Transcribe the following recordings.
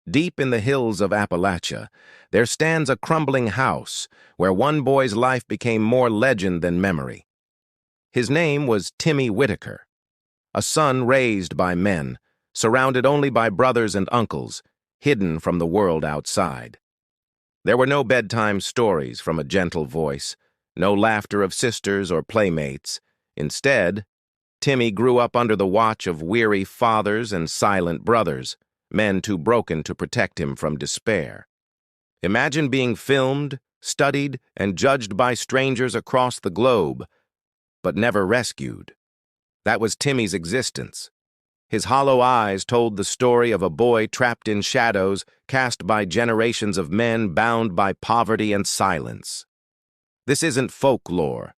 Deep in the hills of Appalachia, there stands a crumbling house where one boy's life became more legend than memory. His name was Timmy Whitaker, a son raised by men, surrounded only by brothers and uncles, hidden from the world outside. There were no bedtime stories from a gentle voice, no laughter of sisters or playmates. Instead, Timmy grew up under the watch of weary fathers and silent brothers, men too broken to protect him from despair. Imagine being filmed, studied, and judged by strangers across the globe, but never rescued. That was Timmy's existence. His hollow eyes told the story of a boy trapped in shadows, cast by generations of men bound by poverty and silence. This isn't folklore.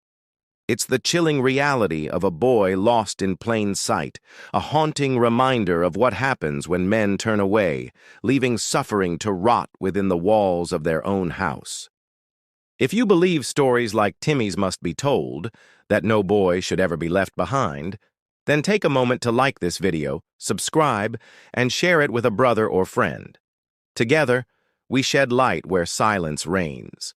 It's the chilling reality of a boy lost in plain sight, a haunting reminder of what happens when men turn away, leaving suffering to rot within the walls of their own house. If you believe stories like Timmy's must be told, that no boy should ever be left behind, then take a moment to like this video, subscribe, and share it with a brother or friend. Together, we shed light where silence reigns.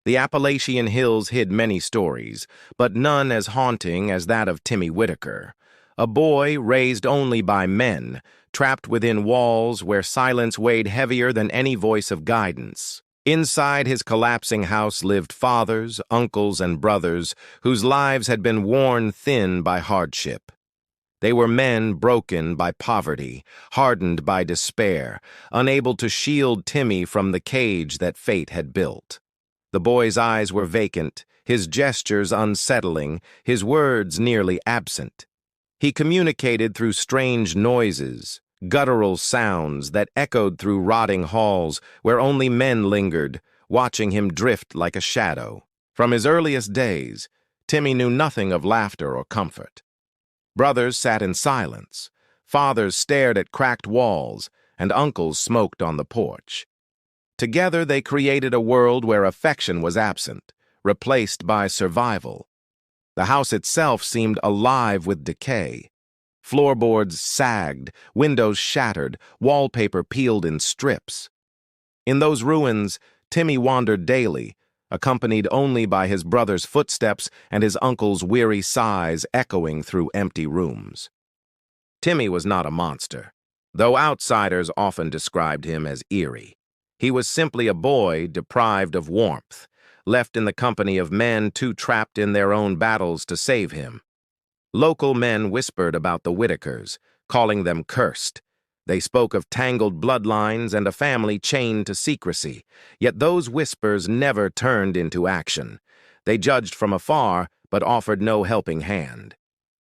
The Appalachian hills hid many stories, but none as haunting as that of Timmy Whitaker, a boy raised only by men, trapped within walls where silence weighed heavier than any voice of guidance. Inside his collapsing house lived fathers, uncles, and brothers whose lives had been worn thin by hardship. They were men broken by poverty, hardened by despair, unable to shield Timmy from the cage that fate had built. The boy's eyes were vacant, his gestures unsettling, his words nearly absent. He communicated through strange noises, guttural sounds that echoed through rotting halls where only men lingered, watching him drift like a shadow. From his earliest days, Timmy knew nothing of laughter or comfort. Brothers sat in silence, fathers stared at cracked walls, and uncles smoked on the porch. Together they created a world where affection was absent, replaced by survival. The house itself seemed alive with decay. Floorboards sagged, windows shattered, wallpaper peeled in strips. In those ruins, Timmy wandered daily, accompanied only by his brother's footsteps and his uncle's weary sighs echoing through empty rooms. Timmy was not a monster, though outsiders often described him as eerie. He was simply a boy deprived of warmth, left in the company of men too trapped in their own battles to save him. Local men whispered about the Whitakers, calling them cursed. They spoke of tangled bloodlines and a family chained to secrecy, yet those whispers never turned into action. They judged from afar, but offered no helping hand.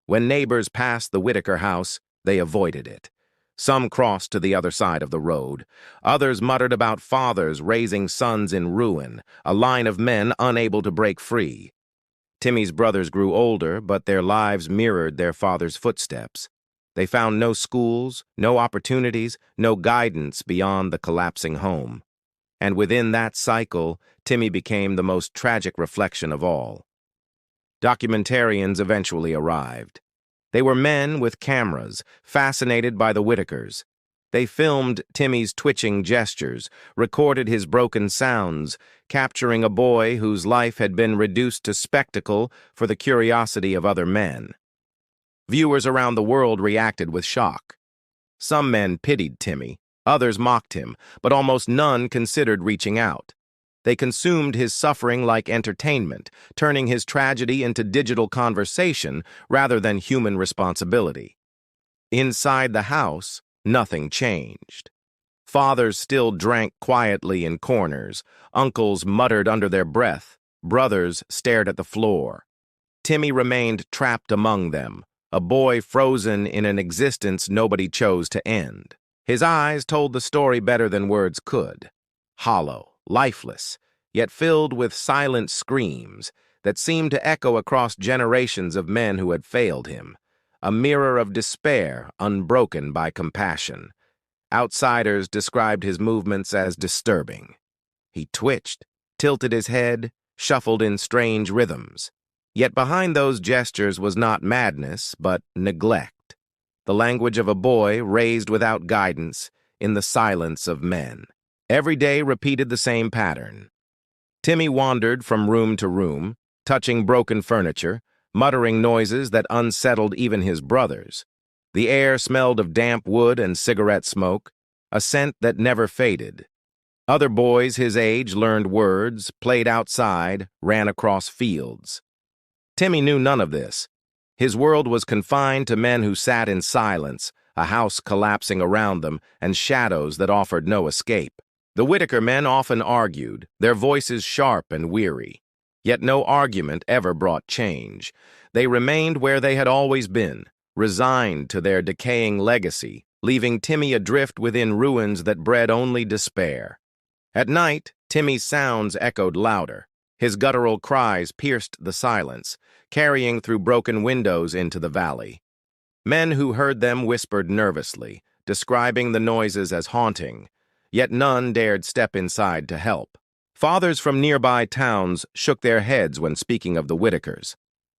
When neighbors passed the Whitaker house, they avoided it. Some crossed to the other side of the road. Others muttered about fathers raising sons in ruin, a line of men unable to break free. Timmy's brothers grew older, but their lives mirrored their father's footsteps. They found no schools, no opportunities, no guidance beyond the collapsing home. And within that cycle, Timmy became the most tragic reflection of all. Documentarians eventually arrived. They were men with cameras, fascinated by the Whitakers. They filmed Timmy's twitching gestures, recorded his broken sounds, capturing a boy whose life had been reduced to spectacle for the curiosity of other men. Viewers around the world reacted with shock. Some men pitied Timmy, others mocked him, but almost none considered reaching out. They consumed his suffering like entertainment, turning his tragedy into digital conversation rather than human responsibility. Inside the house, nothing changed. Fathers still drank quietly in corners, uncles muttered under their breath, brothers stared at the floor. Timmy remained trapped among them, a boy frozen in an existence nobody chose to end. His eyes told the story better than words could. Hollow, lifeless, yet filled with silent screams that seemed to echo across generations of men who had failed him, a mirror of despair unbroken by compassion. Outsiders described his movements as disturbing. He twitched, tilted his head, shuffled in strange rhythms. Yet behind those gestures was not madness, but neglect, the language of a boy raised without guidance, in the silence of men. Every day repeated the same pattern. Timmy wandered from room to room, touching broken furniture, muttering noises that unsettled even his brothers. The air smelled of damp wood and cigarette smoke, a scent that never faded. Other boys his age learned words, played outside, ran across fields. Timmy knew none of this. His world was confined to men who sat in silence, a house collapsing around them, and shadows that offered no escape. The Whitaker men often argued, their voices sharp and weary. Yet no argument ever brought change. They remained where they had always been, resigned to their decaying legacy, leaving Timmy adrift within ruins that bred only despair. At night, Timmy's sounds echoed louder. His guttural cries pierced the silence, carrying through broken windows into the valley. Men who heard them whispered nervously, describing the noises as haunting, yet none dared step inside to help. Fathers from nearby towns shook their heads when speaking of the Whitakers.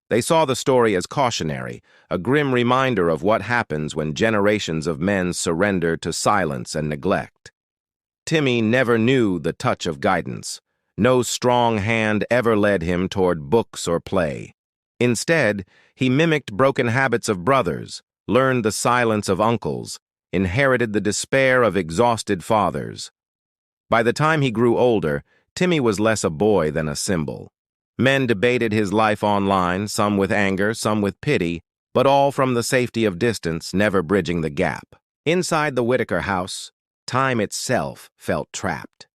They saw the story as cautionary, a grim reminder of what happens when generations of men surrender to silence and neglect. Timmy never knew the touch of guidance. No strong hand ever led him toward books or play. Instead, he mimicked broken habits of brothers, learned the silence of uncles, inherited the despair of exhausted fathers. By the time he grew older, Timmy was less a boy than a symbol. Men debated his life online, some with anger, some with pity, but all from the safety of distance, never bridging the gap. Inside the Whitaker house, time itself felt trapped.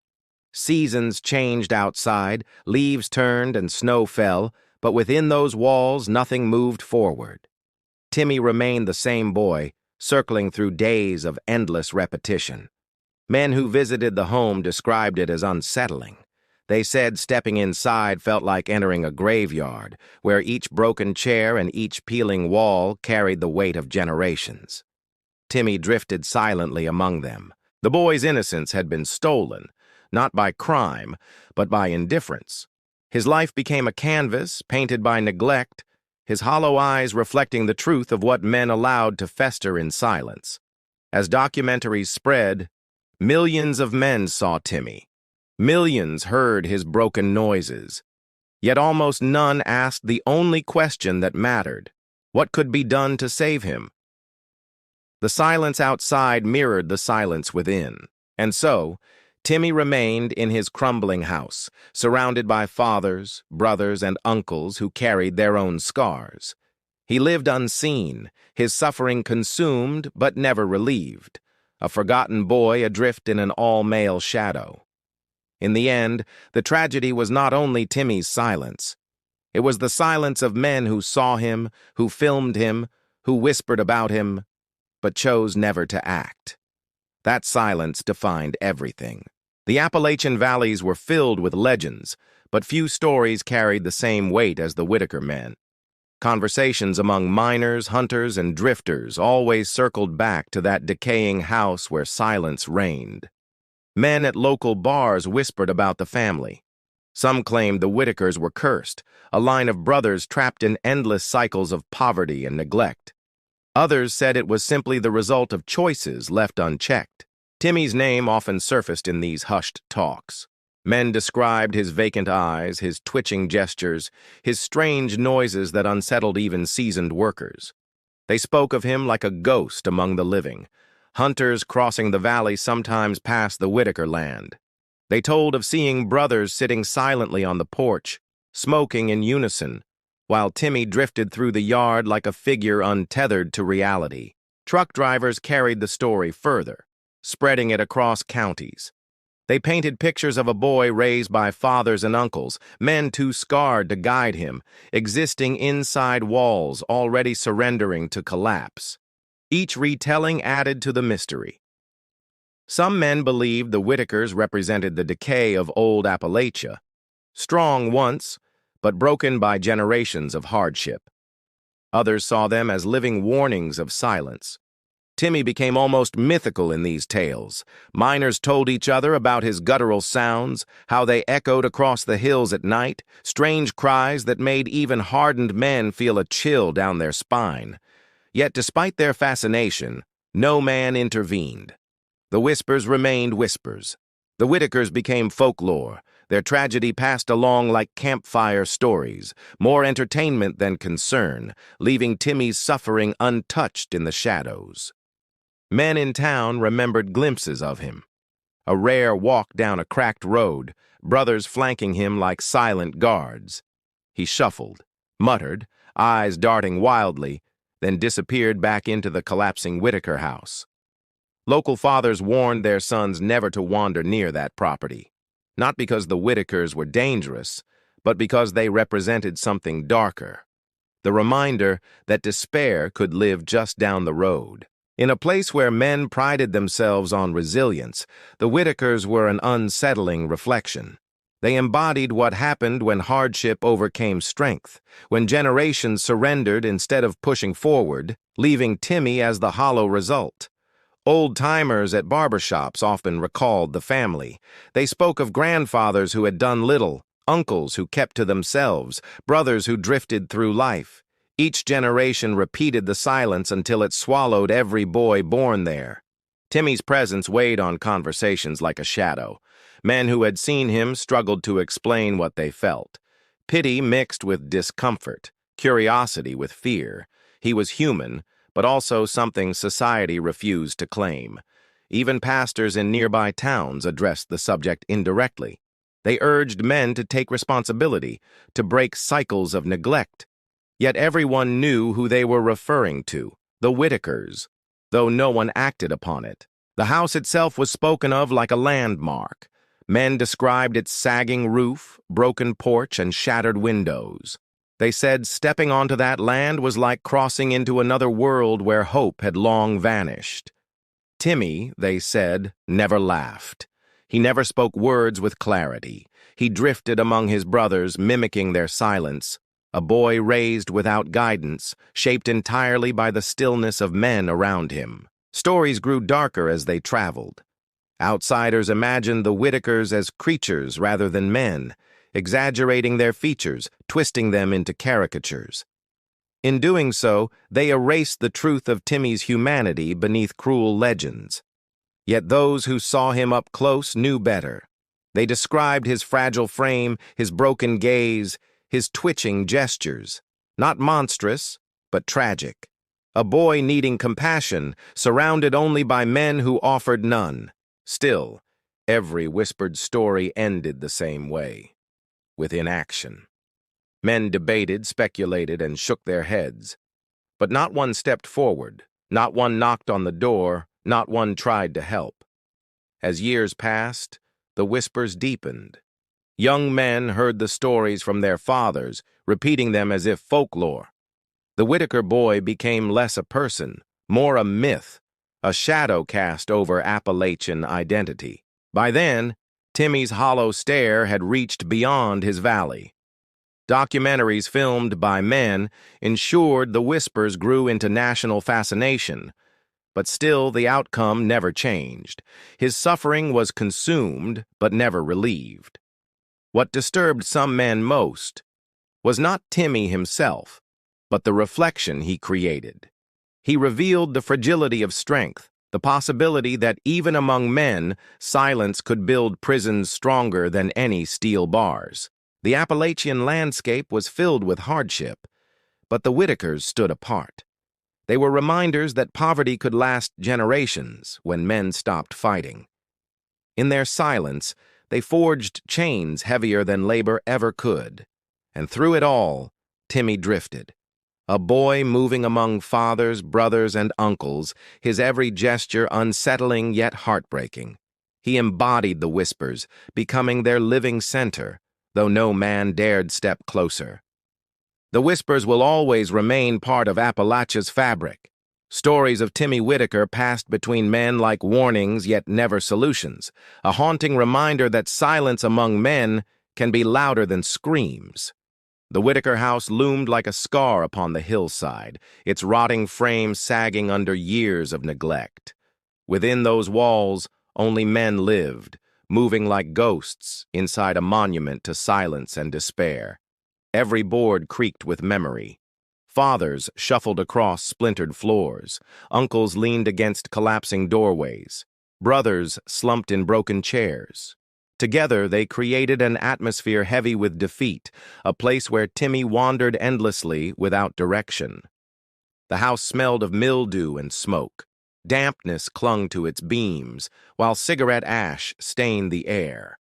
Seasons changed outside, leaves turned and snow fell, but within those walls nothing moved forward. Timmy remained the same boy, circling through days of endless repetition. Men who visited the home described it as unsettling. They said stepping inside felt like entering a graveyard, where each broken chair and each peeling wall carried the weight of generations. Timmy drifted silently among them. The boy's innocence had been stolen, not by crime, but by indifference. His life became a canvas, painted by neglect, his hollow eyes reflecting the truth of what men allowed to fester in silence. As documentaries spread, millions of men saw Timmy. Millions heard his broken noises. Yet almost none asked the only question that mattered: what could be done to save him? The silence outside mirrored the silence within. And so, Timmy remained in his crumbling house, surrounded by fathers, brothers, and uncles who carried their own scars. He lived unseen, his suffering consumed but never relieved, a forgotten boy adrift in an all-male shadow. In the end, the tragedy was not only Timmy's silence. It was the silence of men who saw him, who filmed him, who whispered about him, but chose never to act. That silence defined everything. The Appalachian valleys were filled with legends, but few stories carried the same weight as the Whitaker men. Conversations among miners, hunters, and drifters always circled back to that decaying house where silence reigned. Men at local bars whispered about the family. Some claimed the Whitakers were cursed, a line of brothers trapped in endless cycles of poverty and neglect. Others said it was simply the result of choices left unchecked. Timmy's name often surfaced in these hushed talks. Men described his vacant eyes, his twitching gestures, his strange noises that unsettled even seasoned workers. They spoke of him like a ghost among the living. Hunters crossing the valley sometimes passed the Whitaker land. They told of seeing brothers sitting silently on the porch, smoking in unison, while Timmy drifted through the yard like a figure untethered to reality. Truck drivers carried the story further, spreading it across counties. They painted pictures of a boy raised by fathers and uncles, men too scarred to guide him, existing inside walls already surrendering to collapse. Each retelling added to the mystery. Some men believed the Whitakers represented the decay of old Appalachia, strong once, but broken by generations of hardship. Others saw them as living warnings of silence. Timmy became almost mythical in these tales. Miners told each other about his guttural sounds, how they echoed across the hills at night, strange cries that made even hardened men feel a chill down their spine. Yet despite their fascination, no man intervened. The whispers remained whispers. The Whitakers became folklore, their tragedy passed along like campfire stories, more entertainment than concern, leaving Timmy's suffering untouched in the shadows. Men in town remembered glimpses of him. A rare walk down a cracked road, brothers flanking him like silent guards. He shuffled, muttered, eyes darting wildly, then disappeared back into the collapsing Whitaker house. Local fathers warned their sons never to wander near that property, not because the Whitakers were dangerous, but because they represented something darker. The reminder that despair could live just down the road. In a place where men prided themselves on resilience, the Whitakers were an unsettling reflection. They embodied what happened when hardship overcame strength, when generations surrendered instead of pushing forward, leaving Timmy as the hollow result. Old-timers at barbershops often recalled the family. They spoke of grandfathers who had done little, uncles who kept to themselves, brothers who drifted through life. Each generation repeated the silence until it swallowed every boy born there. Timmy's presence weighed on conversations like a shadow. Men who had seen him struggled to explain what they felt. Pity mixed with discomfort, curiosity with fear. He was human, but also something society refused to claim. Even pastors in nearby towns addressed the subject indirectly. They urged men to take responsibility, to break cycles of neglect. Yet everyone knew who they were referring to, the Whitakers, though no one acted upon it. The house itself was spoken of like a landmark. Men described its sagging roof, broken porch, and shattered windows. They said stepping onto that land was like crossing into another world where hope had long vanished. Timmy, they said, never laughed. He never spoke words with clarity. He drifted among his brothers, mimicking their silence. A boy raised without guidance, shaped entirely by the stillness of men around him. Stories grew darker as they traveled. Outsiders imagined the Whitakers as creatures rather than men, exaggerating their features, twisting them into caricatures. In doing so, they erased the truth of Timmy's humanity beneath cruel legends. Yet those who saw him up close knew better. They described his fragile frame, his broken gaze, his twitching gestures. Not monstrous, but tragic. A boy needing compassion, surrounded only by men who offered none. Still, every whispered story ended the same way, with inaction. Men debated, speculated, and shook their heads. But not one stepped forward, not one knocked on the door, not one tried to help. As years passed, the whispers deepened. Young men heard the stories from their fathers, repeating them as if folklore. The Whitaker boy became less a person, more a myth, a shadow cast over Appalachian identity. By then, Timmy's hollow stare had reached beyond his valley. Documentaries filmed by men ensured the whispers grew into national fascination, but still the outcome never changed. His suffering was consumed, but never relieved. What disturbed some men most was not Timmy himself, but the reflection he created. He revealed the fragility of strength, the possibility that even among men, silence could build prisons stronger than any steel bars. The Appalachian landscape was filled with hardship, but the Whitakers stood apart. They were reminders that poverty could last generations when men stopped fighting. In their silence, they forged chains heavier than labor ever could. And through it all, Timmy drifted. A boy moving among fathers, brothers, and uncles, his every gesture unsettling yet heartbreaking. He embodied the whispers, becoming their living center, though no man dared step closer. The whispers will always remain part of Appalachia's fabric. Stories of Timmy Whitaker passed between men like warnings yet never solutions, a haunting reminder that silence among men can be louder than screams. The Whitaker house loomed like a scar upon the hillside, its rotting frame sagging under years of neglect. Within those walls, only men lived, moving like ghosts inside a monument to silence and despair. Every board creaked with memory. Fathers shuffled across splintered floors. Uncles leaned against collapsing doorways. Brothers slumped in broken chairs. Together, they created an atmosphere heavy with defeat, a place where Timmy wandered endlessly without direction. The house smelled of mildew and smoke. Dampness clung to its beams, while cigarette ash stained the air.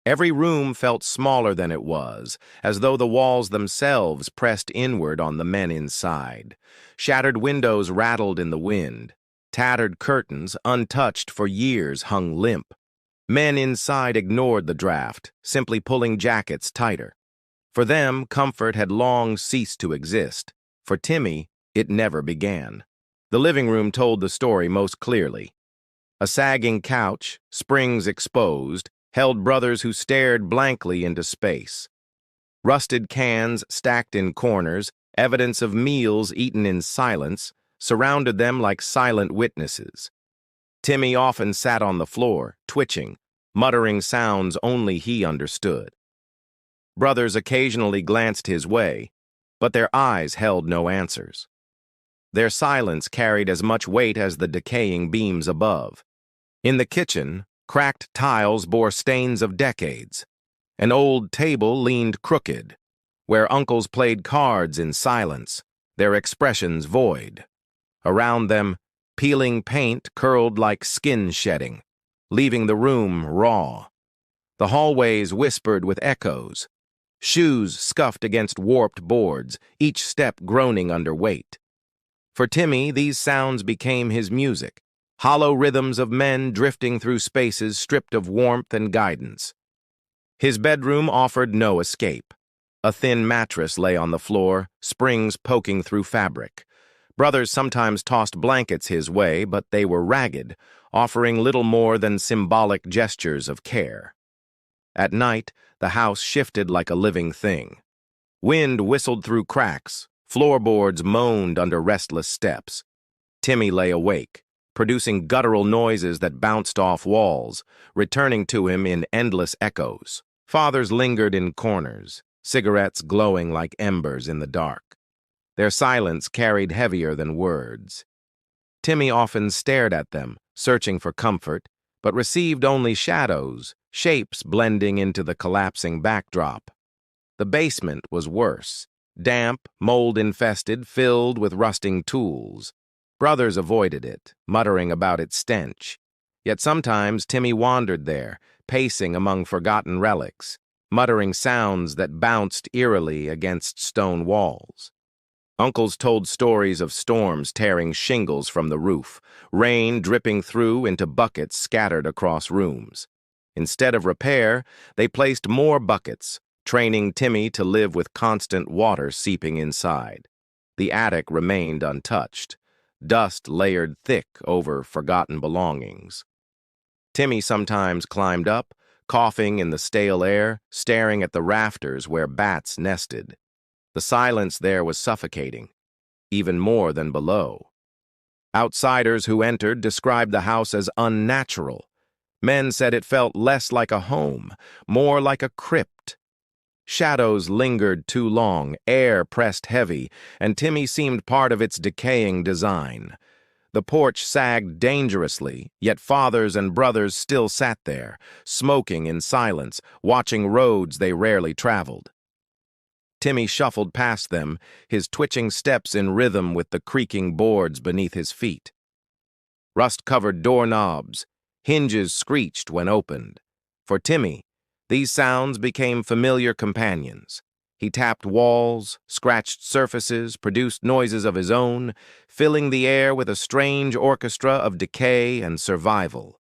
Every room felt smaller than it was, as though the walls themselves pressed inward on the men inside. Shattered windows rattled in the wind. Tattered curtains, untouched for years, hung limp. Men inside ignored the draft, simply pulling jackets tighter. For them, comfort had long ceased to exist. For Timmy, it never began. The living room told the story most clearly. A sagging couch, springs exposed, held brothers who stared blankly into space. Rusted cans stacked in corners, evidence of meals eaten in silence, surrounded them like silent witnesses. Timmy often sat on the floor, twitching, muttering sounds only he understood. Brothers occasionally glanced his way, but their eyes held no answers. Their silence carried as much weight as the decaying beams above. In the kitchen, cracked tiles bore stains of decades. An old table leaned crooked, where uncles played cards in silence, their expressions void. Around them, peeling paint curled like skin shedding, leaving the room raw. The hallways whispered with echoes. Shoes scuffed against warped boards, each step groaning under weight. For Timmy, these sounds became his music, hollow rhythms of men drifting through spaces stripped of warmth and guidance. His bedroom offered no escape. A thin mattress lay on the floor, springs poking through fabric. Brothers sometimes tossed blankets his way, but they were ragged, offering little more than symbolic gestures of care. At night, the house shifted like a living thing. Wind whistled through cracks, floorboards moaned under restless steps. Timmy lay awake, producing guttural noises that bounced off walls, returning to him in endless echoes. Fathers lingered in corners, cigarettes glowing like embers in the dark. Their silence carried heavier than words. Timmy often stared at them, searching for comfort, but received only shadows, shapes blending into the collapsing backdrop. The basement was worse, damp, mold-infested, filled with rusting tools. Brothers avoided it, muttering about its stench. Yet sometimes Timmy wandered there, pacing among forgotten relics, muttering sounds that bounced eerily against stone walls. Uncles told stories of storms tearing shingles from the roof, rain dripping through into buckets scattered across rooms. Instead of repair, they placed more buckets, training Timmy to live with constant water seeping inside. The attic remained untouched, dust layered thick over forgotten belongings. Timmy sometimes climbed up, coughing in the stale air, staring at the rafters where bats nested. The silence there was suffocating, even more than below. Outsiders who entered described the house as unnatural. Men said it felt less like a home, more like a crypt. Shadows lingered too long, air pressed heavy, and Timmy seemed part of its decaying design. The porch sagged dangerously, yet fathers and brothers still sat there, smoking in silence, watching roads they rarely traveled. Timmy shuffled past them, his twitching steps in rhythm with the creaking boards beneath his feet. Rust-covered doorknobs, hinges screeched when opened. For Timmy, these sounds became familiar companions. He tapped walls, scratched surfaces, produced noises of his own, filling the air with a strange orchestra of decay and survival.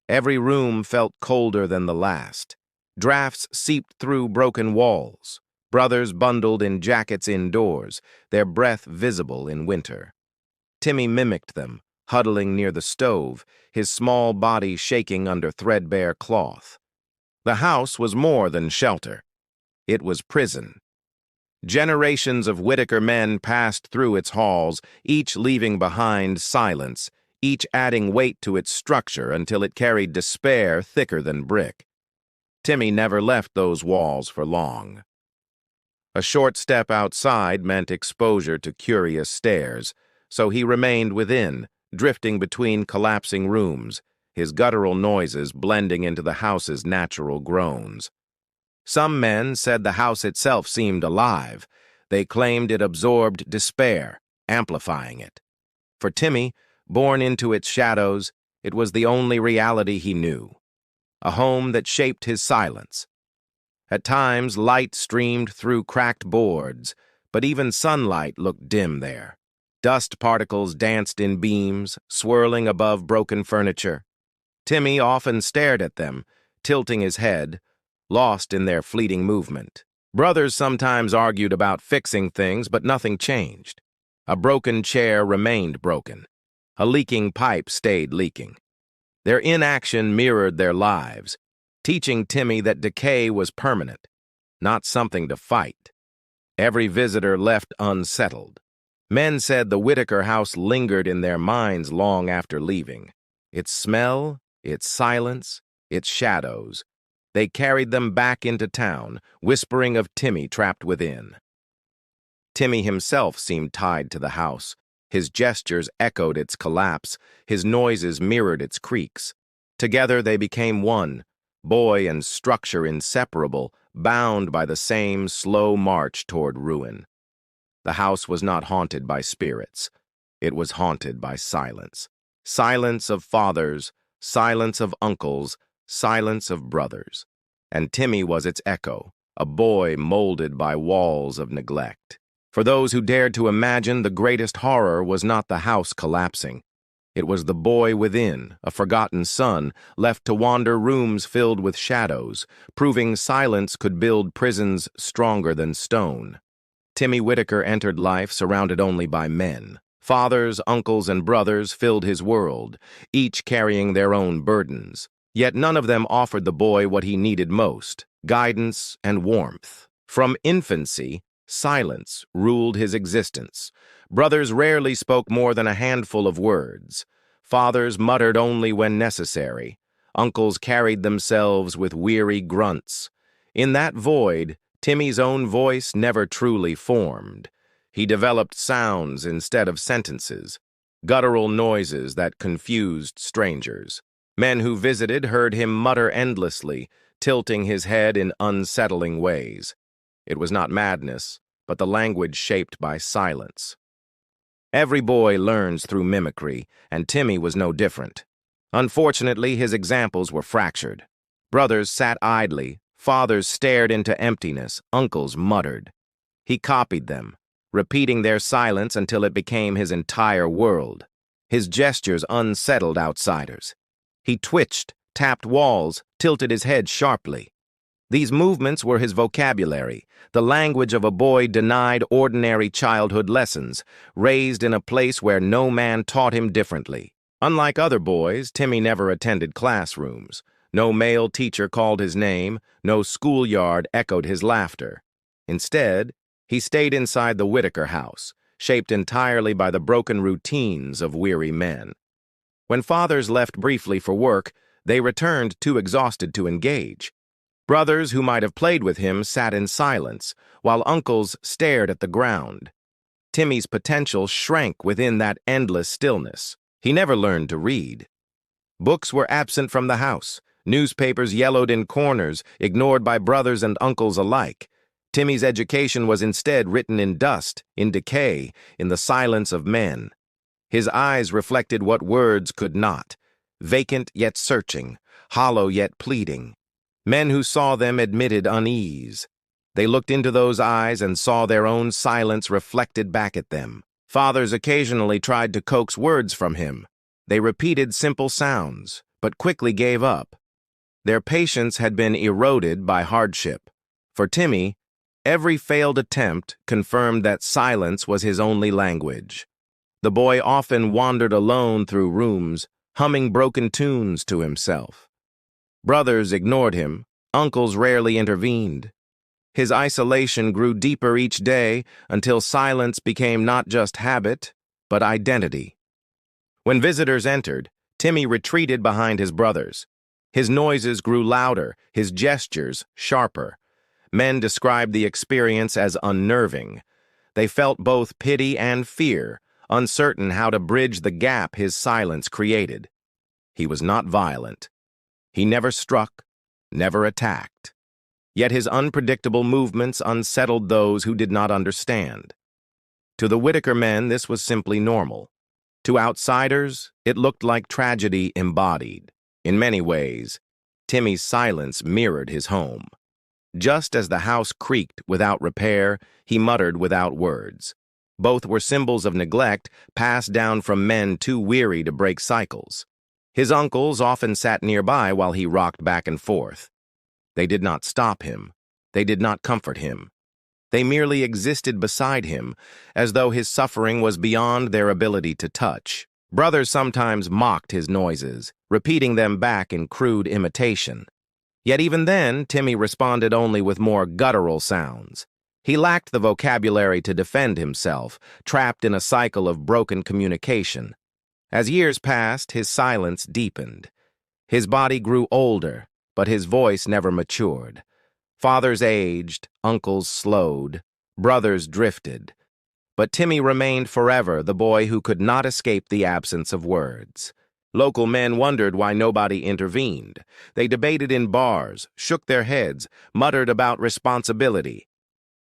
Every room felt colder than the last. Drafts seeped through broken walls. Brothers bundled in jackets indoors, their breath visible in winter. Timmy mimicked them, huddling near the stove, his small body shaking under threadbare cloth. The house was more than shelter. It was prison. Generations of Whitaker men passed through its halls, each leaving behind silence, each adding weight to its structure until it carried despair thicker than brick. Timmy never left those walls for long. A short step outside meant exposure to curious stares, so he remained within, drifting between collapsing rooms, his guttural noises blending into the house's natural groans. Some men said the house itself seemed alive. They claimed it absorbed despair, amplifying it. For Timmy, born into its shadows, it was the only reality he knew. A home that shaped his silence. At times, light streamed through cracked boards, but even sunlight looked dim there. Dust particles danced in beams, swirling above broken furniture. Timmy often stared at them, tilting his head, lost in their fleeting movement. Brothers sometimes argued about fixing things, but nothing changed. A broken chair remained broken. A leaking pipe stayed leaking. Their inaction mirrored their lives, teaching Timmy that decay was permanent, not something to fight. Every visitor left unsettled. Men said the Whitaker house lingered in their minds long after leaving. Its smell, its silence, its shadows. They carried them back into town, whispering of Timmy trapped within. Timmy himself seemed tied to the house. His gestures echoed its collapse, his noises mirrored its creaks. Together they became one, boy and structure inseparable, bound by the same slow march toward ruin. The house was not haunted by spirits. It was haunted by silence. Silence of fathers, silence of uncles, silence of brothers. And Timmy was its echo, a boy molded by walls of neglect. For those who dared to imagine, the greatest horror was not the house collapsing. It was the boy within, a forgotten son, left to wander rooms filled with shadows, proving silence could build prisons stronger than stone. Timmy Whitaker entered life surrounded only by men. Fathers, uncles, and brothers filled his world, each carrying their own burdens. Yet none of them offered the boy what he needed most, guidance and warmth. From infancy, silence ruled his existence. Brothers rarely spoke more than a handful of words. Fathers muttered only when necessary. Uncles carried themselves with weary grunts. In that void, Timmy's own voice never truly formed. He developed sounds instead of sentences, guttural noises that confused strangers. Men who visited heard him mutter endlessly, tilting his head in unsettling ways. It was not madness, but the language shaped by silence. Every boy learns through mimicry, and Timmy was no different. Unfortunately, his examples were fractured. Brothers sat idly, fathers stared into emptiness, uncles muttered. He copied them, repeating their silence until it became his entire world. His gestures unsettled outsiders. He twitched, tapped walls, tilted his head sharply. These movements were his vocabulary, the language of a boy denied ordinary childhood lessons, raised in a place where no man taught him differently. Unlike other boys, Timmy never attended classrooms. No male teacher called his name, no schoolyard echoed his laughter. Instead, he stayed inside the Whitaker house, shaped entirely by the broken routines of weary men. When fathers left briefly for work, they returned too exhausted to engage. Brothers who might have played with him sat in silence, while uncles stared at the ground. Timmy's potential shrank within that endless stillness. He never learned to read. Books were absent from the house. Newspapers yellowed in corners, ignored by brothers and uncles alike. Timmy's education was instead written in dust, in decay, in the silence of men. His eyes reflected what words could not, vacant yet searching, hollow yet pleading. Men who saw them admitted unease. They looked into those eyes and saw their own silence reflected back at them. Fathers occasionally tried to coax words from him. They repeated simple sounds, but quickly gave up. Their patience had been eroded by hardship. For Timmy, every failed attempt confirmed that silence was his only language. The boy often wandered alone through rooms, humming broken tunes to himself. Brothers ignored him, uncles rarely intervened. His isolation grew deeper each day until silence became not just habit, but identity. When visitors entered, Timmy retreated behind his brothers. His noises grew louder, his gestures sharper. Men described the experience as unnerving. They felt both pity and fear, uncertain how to bridge the gap his silence created. He was not violent. He never struck, never attacked. Yet his unpredictable movements unsettled those who did not understand. To the Whitaker men, this was simply normal. To outsiders, it looked like tragedy embodied. In many ways, Timmy's silence mirrored his home. Just as the house creaked without repair, he muttered without words. Both were symbols of neglect passed down from men too weary to break cycles. His uncles often sat nearby while he rocked back and forth. They did not stop him. They did not comfort him. They merely existed beside him, as though his suffering was beyond their ability to touch. Brothers sometimes mocked his noises, repeating them back in crude imitation. Yet even then, Timmy responded only with more guttural sounds. He lacked the vocabulary to defend himself, trapped in a cycle of broken communication. As years passed, his silence deepened. His body grew older, but his voice never matured. Fathers aged, uncles slowed, brothers drifted. But Timmy remained forever the boy who could not escape the absence of words. Local men wondered why nobody intervened. They debated in bars, shook their heads, muttered about responsibility.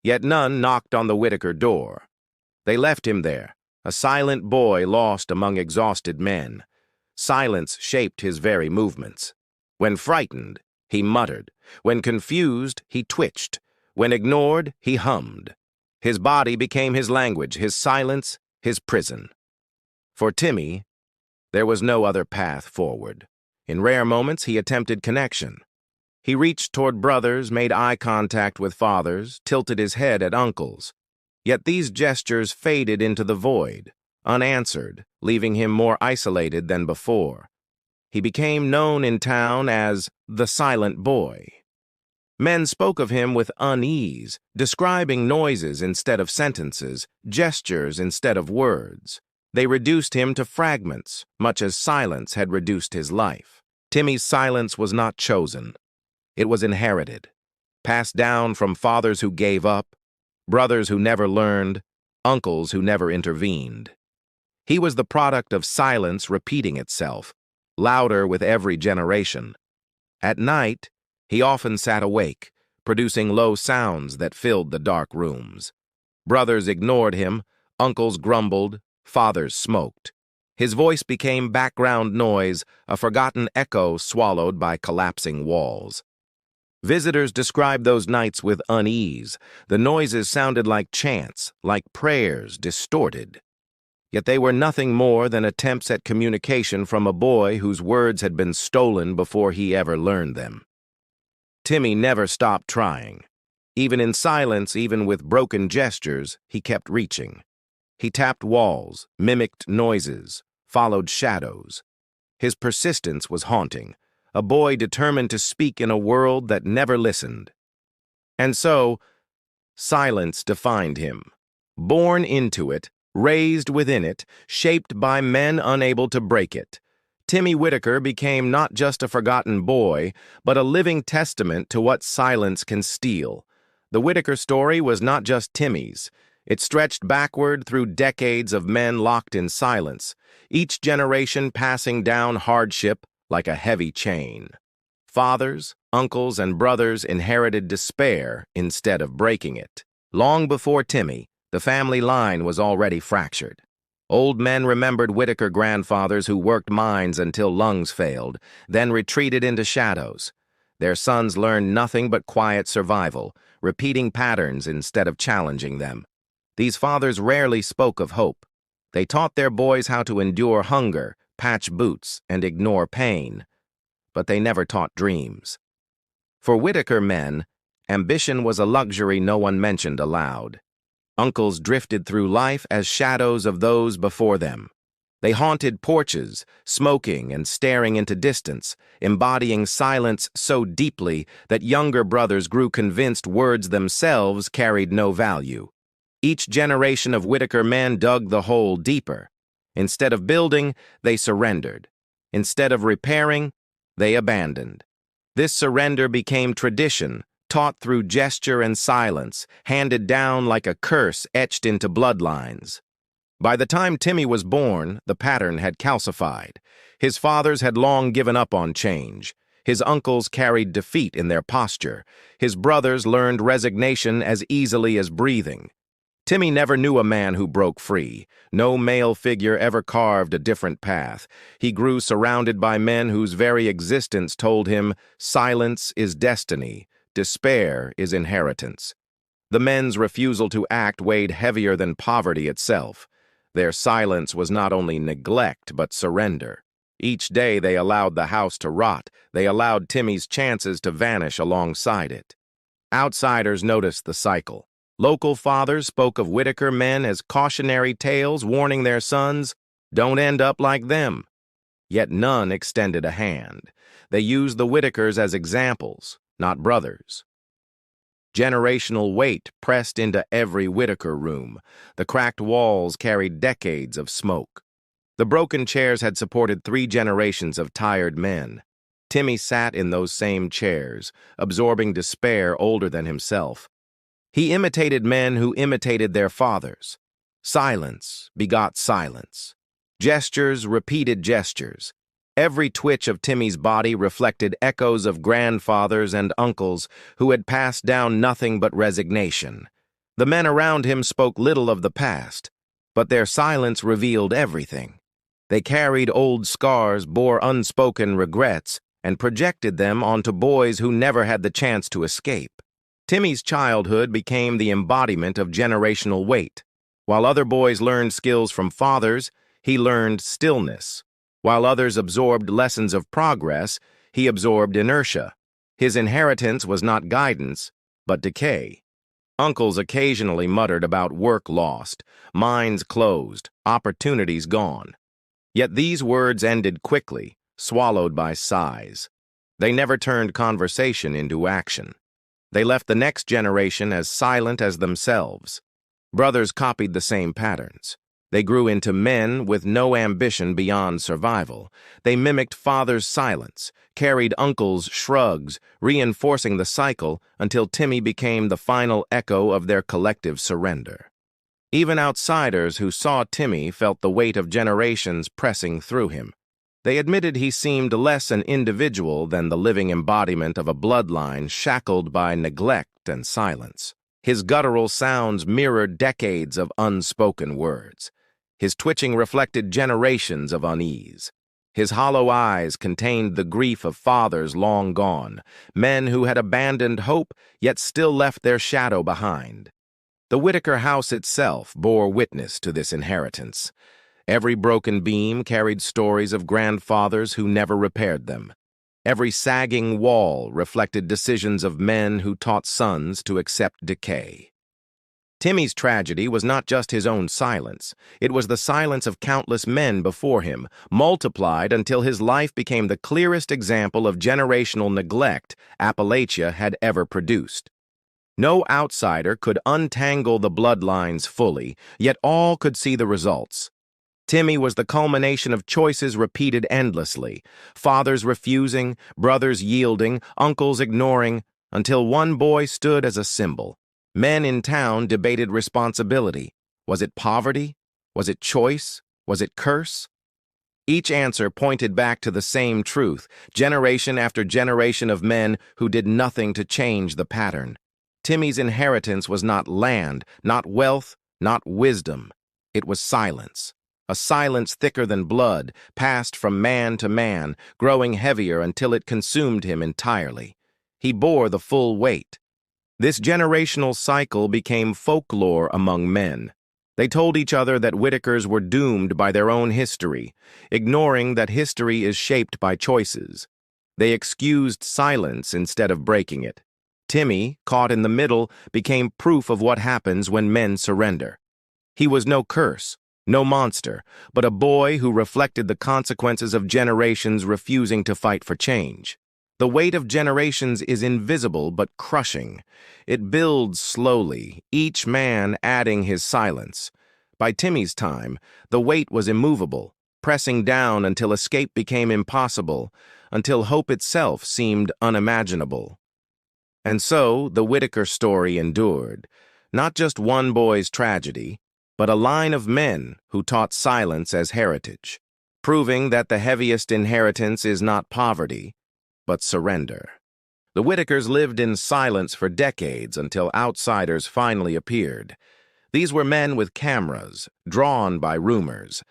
Yet none knocked on the Whitaker door. They left him there, a silent boy lost among exhausted men. Silence shaped his very movements. When frightened, he muttered. When confused, he twitched. When ignored, he hummed. His body became his language, his silence, his prison. For Timmy, there was no other path forward. In rare moments, he attempted connection. He reached toward brothers, made eye contact with fathers, tilted his head at uncles. Yet these gestures faded into the void, unanswered, leaving him more isolated than before. He became known in town as the Silent Boy. Men spoke of him with unease, describing noises instead of sentences, gestures instead of words. They reduced him to fragments, much as silence had reduced his life. Timmy's silence was not chosen. It was inherited, passed down from fathers who gave up, brothers who never learned, uncles who never intervened. He was the product of silence repeating itself, louder with every generation. At night, he often sat awake, producing low sounds that filled the dark rooms. Brothers ignored him, uncles grumbled, fathers smoked. His voice became background noise, a forgotten echo swallowed by collapsing walls. Visitors described those nights with unease. The noises sounded like chants, like prayers, distorted. Yet they were nothing more than attempts at communication from a boy whose words had been stolen before he ever learned them. Timmy never stopped trying. Even in silence, even with broken gestures, he kept reaching. He tapped walls, mimicked noises, followed shadows. His persistence was haunting, a boy determined to speak in a world that never listened. And so, silence defined him. Born into it, raised within it, shaped by men unable to break it, Timmy Whitaker became not just a forgotten boy, but a living testament to what silence can steal. The Whitaker story was not just Timmy's. It stretched backward through decades of men locked in silence, each generation passing down hardship like a heavy chain. Fathers, uncles, and brothers inherited despair instead of breaking it. Long before Timmy, the family line was already fractured. Old men remembered Whitaker grandfathers who worked mines until lungs failed, then retreated into shadows. Their sons learned nothing but quiet survival, repeating patterns instead of challenging them. These fathers rarely spoke of hope. They taught their boys how to endure hunger, patch boots, and ignore pain. But they never taught dreams. For Whitaker men, ambition was a luxury no one mentioned aloud. Uncles drifted through life as shadows of those before them. They haunted porches, smoking and staring into distance, embodying silence so deeply that younger brothers grew convinced words themselves carried no value. Each generation of Whitaker men dug the hole deeper. Instead of building, they surrendered. Instead of repairing, they abandoned. This surrender became tradition, taught through gesture and silence, handed down like a curse etched into bloodlines. By the time Timmy was born, the pattern had calcified. His fathers had long given up on change. His uncles carried defeat in their posture. His brothers learned resignation as easily as breathing. Timmy never knew a man who broke free. No male figure ever carved a different path. He grew surrounded by men whose very existence told him silence is destiny, despair is inheritance. The men's refusal to act weighed heavier than poverty itself. Their silence was not only neglect but surrender. Each day they allowed the house to rot. They allowed Timmy's chances to vanish alongside it. Outsiders noticed the cycle. Local fathers spoke of Whitaker men as cautionary tales, warning their sons, "Don't end up like them." Yet none extended a hand. They used the Whitakers as examples, not brothers. Generational weight pressed into every Whitaker room. The cracked walls carried decades of smoke. The broken chairs had supported 3 generations of tired men. Timmy sat in those same chairs, absorbing despair older than himself. He imitated men who imitated their fathers. Silence begot silence. Gestures repeated gestures. Every twitch of Timmy's body reflected echoes of grandfathers and uncles who had passed down nothing but resignation. The men around him spoke little of the past, but their silence revealed everything. They carried old scars, bore unspoken regrets, and projected them onto boys who never had the chance to escape. Timmy's childhood became the embodiment of generational weight. While other boys learned skills from fathers, he learned stillness. While others absorbed lessons of progress, he absorbed inertia. His inheritance was not guidance, but decay. Uncles occasionally muttered about work lost, minds closed, opportunities gone. Yet these words ended quickly, swallowed by sighs. They never turned conversation into action. They left the next generation as silent as themselves. Brothers copied the same patterns. They grew into men with no ambition beyond survival. They mimicked fathers' silence, carried uncles' shrugs, reinforcing the cycle until Timmy became the final echo of their collective surrender. Even outsiders who saw Timmy felt the weight of generations pressing through him. They admitted he seemed less an individual than the living embodiment of a bloodline shackled by neglect and silence. His guttural sounds mirrored decades of unspoken words. His twitching reflected generations of unease. His hollow eyes contained the grief of fathers long gone, men who had abandoned hope yet still left their shadow behind. The Whitaker house itself bore witness to this inheritance. Every broken beam carried stories of grandfathers who never repaired them. Every sagging wall reflected decisions of men who taught sons to accept decay. Timmy's tragedy was not just his own silence. It was the silence of countless men before him, multiplied until his life became the clearest example of generational neglect Appalachia had ever produced. No outsider could untangle the bloodlines fully, yet all could see the results. Timmy was the culmination of choices repeated endlessly, fathers refusing, brothers yielding, uncles ignoring, until one boy stood as a symbol. Men in town debated responsibility. Was it poverty? Was it choice? Was it curse? Each answer pointed back to the same truth, generation after generation of men who did nothing to change the pattern. Timmy's inheritance was not land, not wealth, not wisdom. It was silence. A silence thicker than blood, passed from man to man, growing heavier until it consumed him entirely. He bore the full weight. This generational cycle became folklore among men. They told each other that Whitakers were doomed by their own history, ignoring that history is shaped by choices. They excused silence instead of breaking it. Timmy, caught in the middle, became proof of what happens when men surrender. He was no curse, no monster, but a boy who reflected the consequences of generations refusing to fight for change. The weight of generations is invisible but crushing. It builds slowly, each man adding his silence. By Timmy's time, the weight was immovable, pressing down until escape became impossible, until hope itself seemed unimaginable. And so, the Whitaker story endured, not just one boy's tragedy, but a line of men who taught silence as heritage. proving that the heaviest inheritance is not poverty, but surrender. The Whitakers lived in silence for decades until outsiders finally appeared. These were men with cameras, drawn by rumors.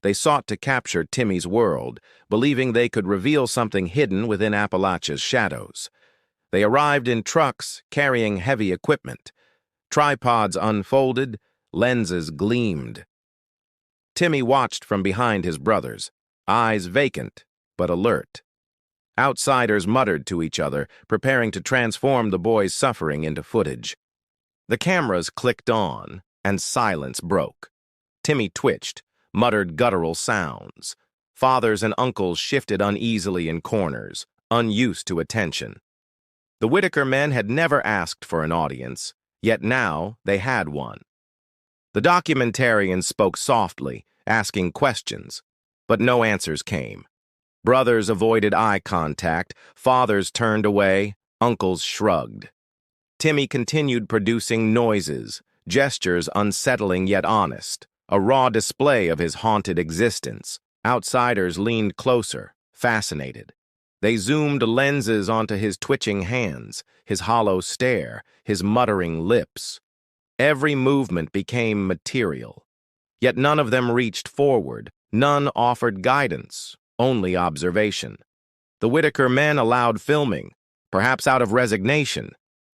They sought to capture Timmy's world, believing they could reveal something hidden within Appalachia's shadows. They arrived in trucks carrying heavy equipment. Tripods unfolded, lenses gleamed. Timmy watched from behind his brothers, eyes vacant but alert. Outsiders muttered to each other, preparing to transform the boy's suffering into footage. The cameras clicked on, and silence broke. Timmy twitched, muttered guttural sounds. Fathers and uncles shifted uneasily in corners, unused to attention. The Whitaker men had never asked for an audience, yet now they had one. The documentarian spoke softly, asking questions, but no answers came. Brothers avoided eye contact, fathers turned away, uncles shrugged. Timmy continued producing noises, gestures unsettling yet honest, a raw display of his haunted existence. Outsiders leaned closer, fascinated. They zoomed lenses onto his twitching hands, his hollow stare, his muttering lips. Every movement became material. Yet none of them reached forward, none offered guidance, only observation. The Whitaker men allowed filming, perhaps out of resignation.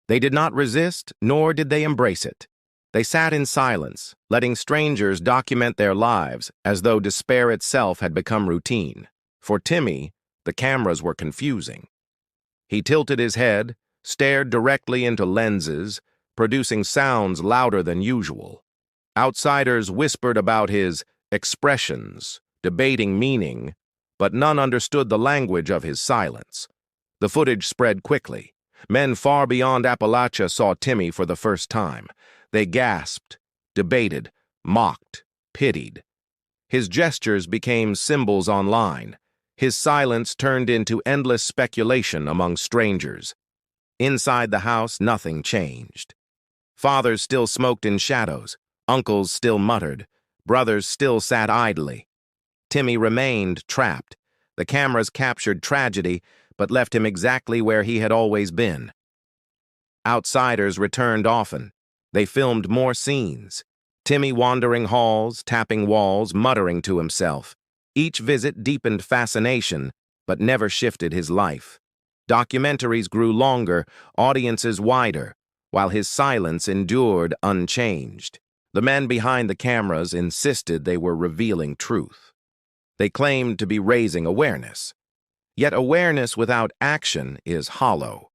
They did not resist, nor did they embrace it. They sat in silence, letting strangers document their lives as though despair itself had become routine. For Timmy, the cameras were confusing. He tilted his head, stared directly into lenses, producing sounds louder than usual. Outsiders whispered about his expressions, debating meaning, but none understood the language of his silence. The footage spread quickly. Men far beyond Appalachia saw Timmy for the first time. They gasped, debated, mocked, pitied. His gestures became symbols online. His silence turned into endless speculation among strangers. Inside the house, nothing changed. Fathers still smoked in shadows. Uncles still muttered. Brothers still sat idly. Timmy remained trapped. The cameras captured tragedy, but left him exactly where he had always been. Outsiders returned often. They filmed more scenes. Timmy wandering halls, tapping walls, muttering to himself. Each visit deepened fascination, but never shifted his life. Documentaries grew longer, audiences wider, while his silence endured unchanged. The men behind the cameras insisted they were revealing truth. They claimed to be raising awareness. Yet awareness without action is hollow.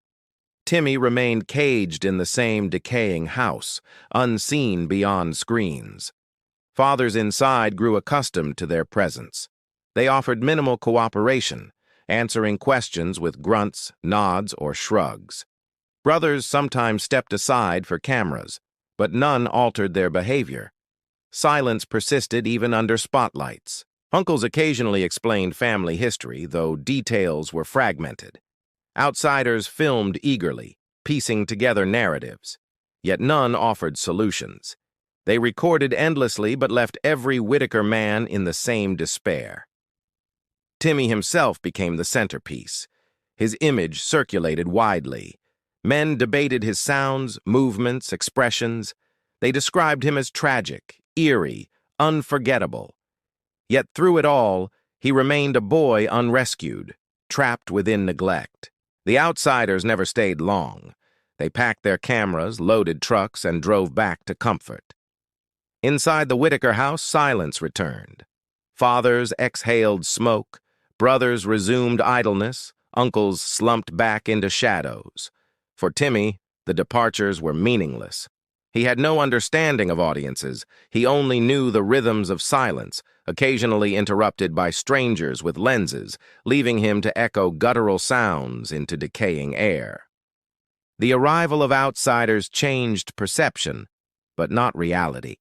Timmy remained caged in the same decaying house, unseen beyond screens. Fathers inside grew accustomed to their presence. They offered minimal cooperation, answering questions with grunts, nods, or shrugs. Brothers sometimes stepped aside for cameras, but none altered their behavior. Silence persisted even under spotlights. Uncles occasionally explained family history, though details were fragmented. Outsiders filmed eagerly, piecing together narratives. Yet none offered solutions. They recorded endlessly but left every Whitaker man in the same despair. Timmy himself became the centerpiece. His image circulated widely. Men debated his sounds, movements, expressions. They described him as tragic, eerie, unforgettable. Yet through it all, he remained a boy unrescued, trapped within neglect. The outsiders never stayed long. They packed their cameras, loaded trucks, and drove back to comfort. Inside the Whitaker house, silence returned. Fathers exhaled smoke, brothers resumed idleness, uncles slumped back into shadows. For Timmy, the departures were meaningless. He had no understanding of audiences. He only knew the rhythms of silence, occasionally interrupted by strangers with lenses, leaving him to echo guttural sounds into decaying air. The arrival of outsiders changed perception, but not reality.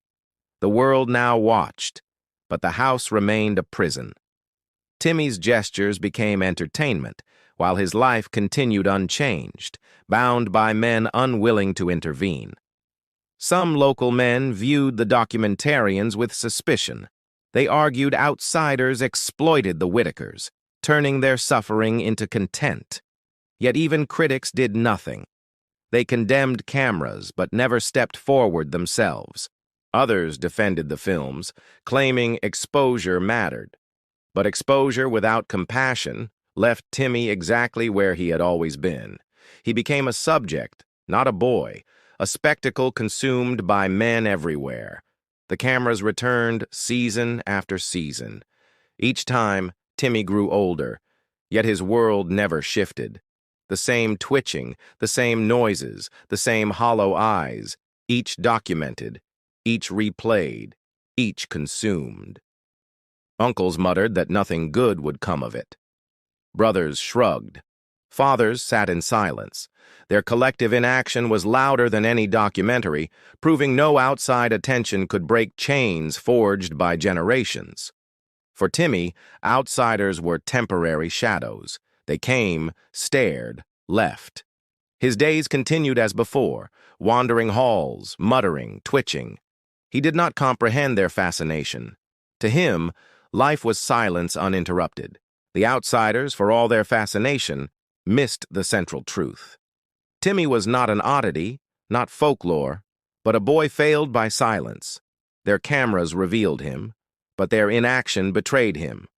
The world now watched, but the house remained a prison. Timmy's gestures became entertainment, while his life continued unchanged, bound by men unwilling to intervene. Some local men viewed the documentarians with suspicion. They argued outsiders exploited the Whitakers, turning their suffering into content. Yet even critics did nothing. They condemned cameras but never stepped forward themselves. Others defended the films, claiming exposure mattered. But exposure without compassion left Timmy exactly where he had always been. He became a subject, not a boy, a spectacle consumed by men everywhere. The cameras returned season after season. Each time, Timmy grew older, yet his world never shifted. The same twitching, the same noises, the same hollow eyes, each documented, each replayed, each consumed. Uncles muttered that nothing good would come of it. Brothers shrugged. Fathers sat in silence. Their collective inaction was louder than any documentary, proving no outside attention could break chains forged by generations. For Timmy, outsiders were temporary shadows. They came, stared, left. His days continued as before, wandering halls, muttering, twitching. He did not comprehend their fascination. To him, life was silence uninterrupted. The outsiders, for all their fascination, missed the central truth. Timmy was not an oddity, not folklore, but a boy failed by silence. Their cameras revealed him, but their inaction betrayed him.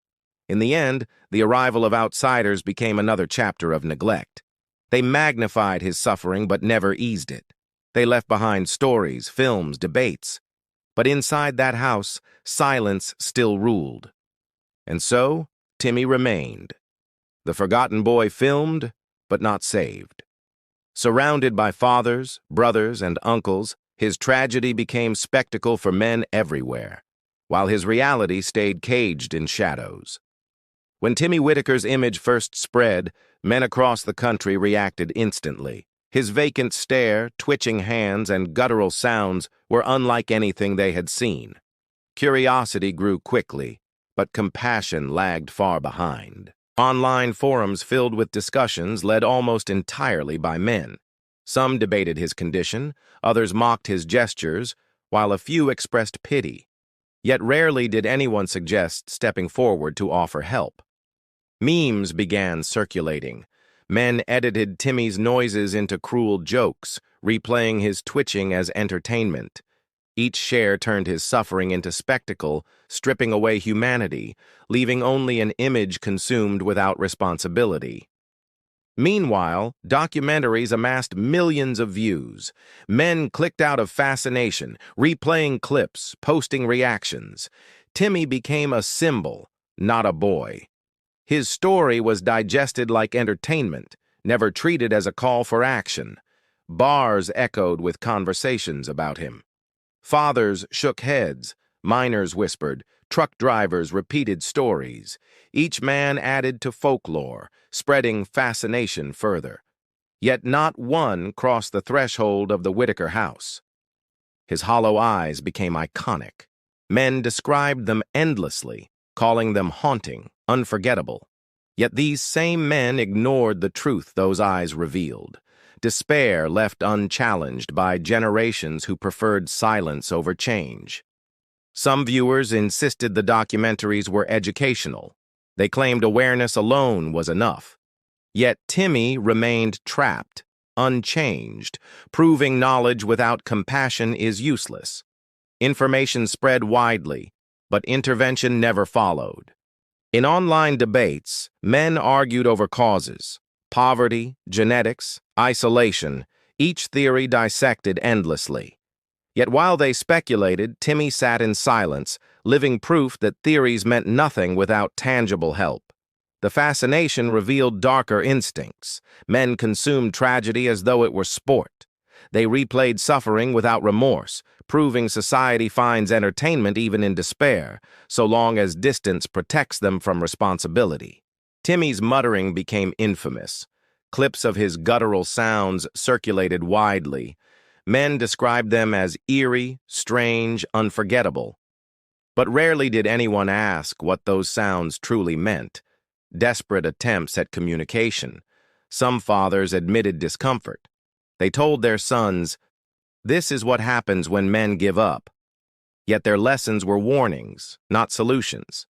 In the end, the arrival of outsiders became another chapter of neglect. They magnified his suffering but never eased it. They left behind stories, films, debates. But inside that house, silence still ruled. And so, Timmy remained. The forgotten boy filmed, but not saved. Surrounded by fathers, brothers, and uncles, his tragedy became spectacle for men everywhere, while his reality stayed caged in shadows. When Timmy Whitaker's image first spread, men across the country reacted instantly. His vacant stare, twitching hands, and guttural sounds were unlike anything they had seen. Curiosity grew quickly, but compassion lagged far behind. Online forums filled with discussions led almost entirely by men. Some debated his condition, others mocked his gestures, while a few expressed pity. Yet rarely did anyone suggest stepping forward to offer help. Memes began circulating. Men edited Timmy's noises into cruel jokes, replaying his twitching as entertainment. Each share turned his suffering into spectacle, stripping away humanity, leaving only an image consumed without responsibility. Meanwhile, documentaries amassed millions of views. Men clicked out of fascination, replaying clips, posting reactions. Timmy became a symbol, not a boy. His story was digested like entertainment, never treated as a call for action. Bars echoed with conversations about him. Fathers shook heads, miners whispered, truck drivers repeated stories. Each man added to folklore, spreading fascination further. Yet not one crossed the threshold of the Whitaker house. His hollow eyes became iconic. Men described them endlessly, calling them haunting, unforgettable. Yet these same men ignored the truth those eyes revealed. Despair left unchallenged by generations who preferred silence over change. Some viewers insisted the documentaries were educational. They claimed awareness alone was enough. Yet Timmy remained trapped, unchanged, proving knowledge without compassion is useless. Information spread widely, but intervention never followed. In online debates, men argued over causes: poverty, genetics, isolation, each theory dissected endlessly. Yet while they speculated, Timmy sat in silence, living proof that theories meant nothing without tangible help. The fascination revealed darker instincts. Men consumed tragedy as though it were sport. They replayed suffering without remorse, proving society finds entertainment even in despair, so long as distance protects them from responsibility. Timmy's muttering became infamous. Clips of his guttural sounds circulated widely. Men described them as eerie, strange, unforgettable. But rarely did anyone ask what those sounds truly meant. Desperate attempts at communication. Some fathers admitted discomfort. They told their sons, "This is what happens when men give up." Yet their lessons were warnings, not solutions.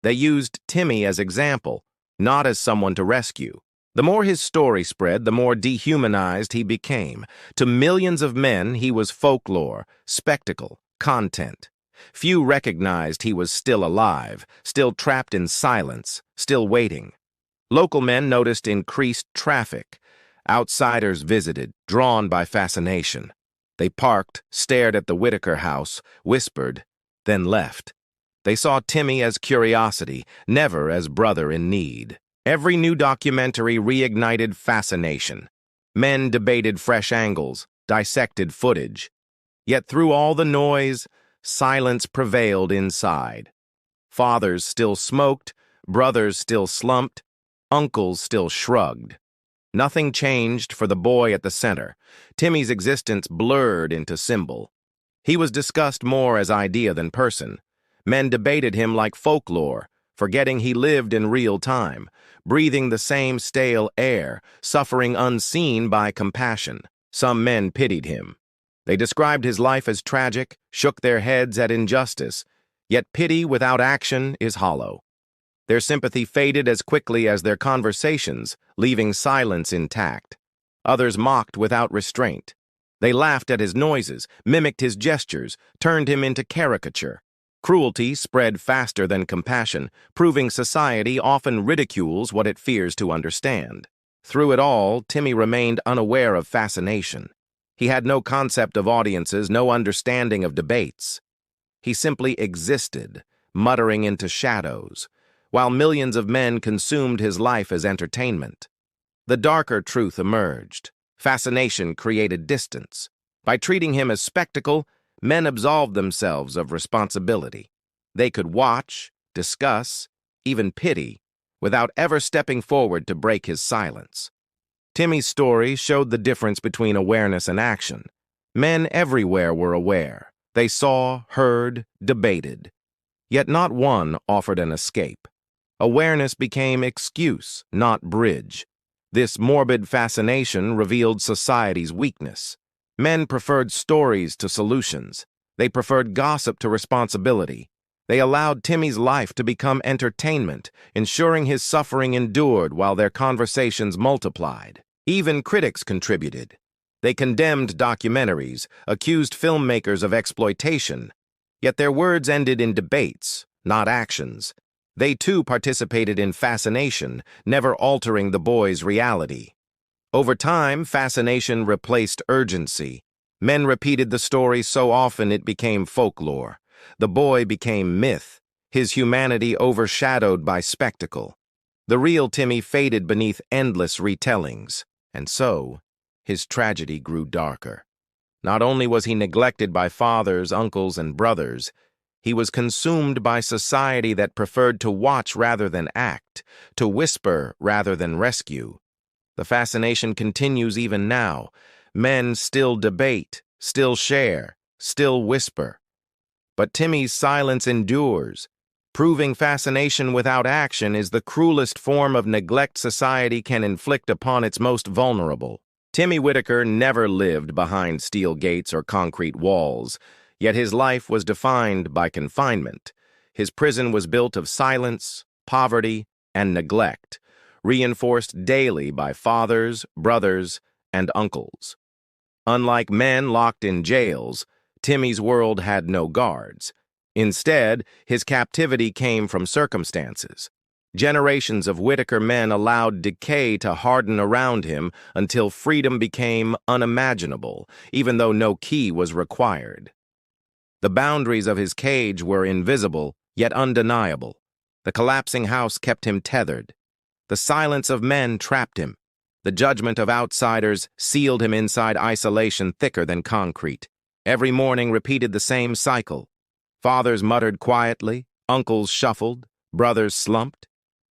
They used Timmy as example, not as someone to rescue. The more his story spread, the more dehumanized he became. To millions of men, he was folklore, spectacle, content. Few recognized he was still alive, still trapped in silence, still waiting. Local men noticed increased traffic. Outsiders visited, drawn by fascination. They parked, stared at the Whitaker house, whispered, then left. They saw Timmy as curiosity, never as brother in need. Every new documentary reignited fascination. Men debated fresh angles, dissected footage. Yet through all the noise, silence prevailed inside. Fathers still smoked, brothers still slumped, uncles still shrugged. Nothing changed for the boy at the center. Timmy's existence blurred into symbol. He was discussed more as idea than person. Men debated him like folklore, forgetting he lived in real time, breathing the same stale air, suffering unseen by compassion. Some men pitied him. They described his life as tragic, shook their heads at injustice, yet pity without action is hollow. Their sympathy faded as quickly as their conversations, leaving silence intact. Others mocked without restraint. They laughed at his noises, mimicked his gestures, turned him into caricature. Cruelty spread faster than compassion, proving society often ridicules what it fears to understand. Through it all, Timmy remained unaware of fascination. He had no concept of audiences, no understanding of debates. He simply existed, muttering into shadows, while millions of men consumed his life as entertainment. The darker truth emerged. Fascination created distance. By treating him as spectacle, men absolved themselves of responsibility. They could watch, discuss, even pity, without ever stepping forward to break his silence. Timmy's story showed the difference between awareness and action. Men everywhere were aware. They saw, heard, debated. Yet not one offered an escape. Awareness became excuse, not bridge. This morbid fascination revealed society's weakness. Men preferred stories to solutions. They preferred gossip to responsibility. They allowed Timmy's life to become entertainment, ensuring his suffering endured while their conversations multiplied. Even critics contributed. They condemned documentaries, accused filmmakers of exploitation. Yet their words ended in debates, not actions. They too participated in fascination, never altering the boy's reality. Over time, fascination replaced urgency. Men repeated the story so often it became folklore. The boy became myth, his humanity overshadowed by spectacle. The real Timmy faded beneath endless retellings, and so, his tragedy grew darker. Not only was he neglected by fathers, uncles, and brothers, he was consumed by society that preferred to watch rather than act, to whisper rather than rescue. The fascination continues even now. Men still debate, still share, still whisper. But Timmy's silence endures. Proving fascination without action is the cruelest form of neglect society can inflict upon its most vulnerable. Timmy Whitaker never lived behind steel gates or concrete walls, yet his life was defined by confinement. His prison was built of silence, poverty, and neglect, reinforced daily by fathers, brothers, and uncles. Unlike men locked in jails, Timmy's world had no guards. Instead, his captivity came from circumstances. Generations of Whitaker men allowed decay to harden around him until freedom became unimaginable, even though no key was required. The boundaries of his cage were invisible, yet undeniable. The collapsing house kept him tethered. The silence of men trapped him. The judgment of outsiders sealed him inside isolation thicker than concrete. Every morning repeated the same cycle. Fathers muttered quietly, uncles shuffled, brothers slumped.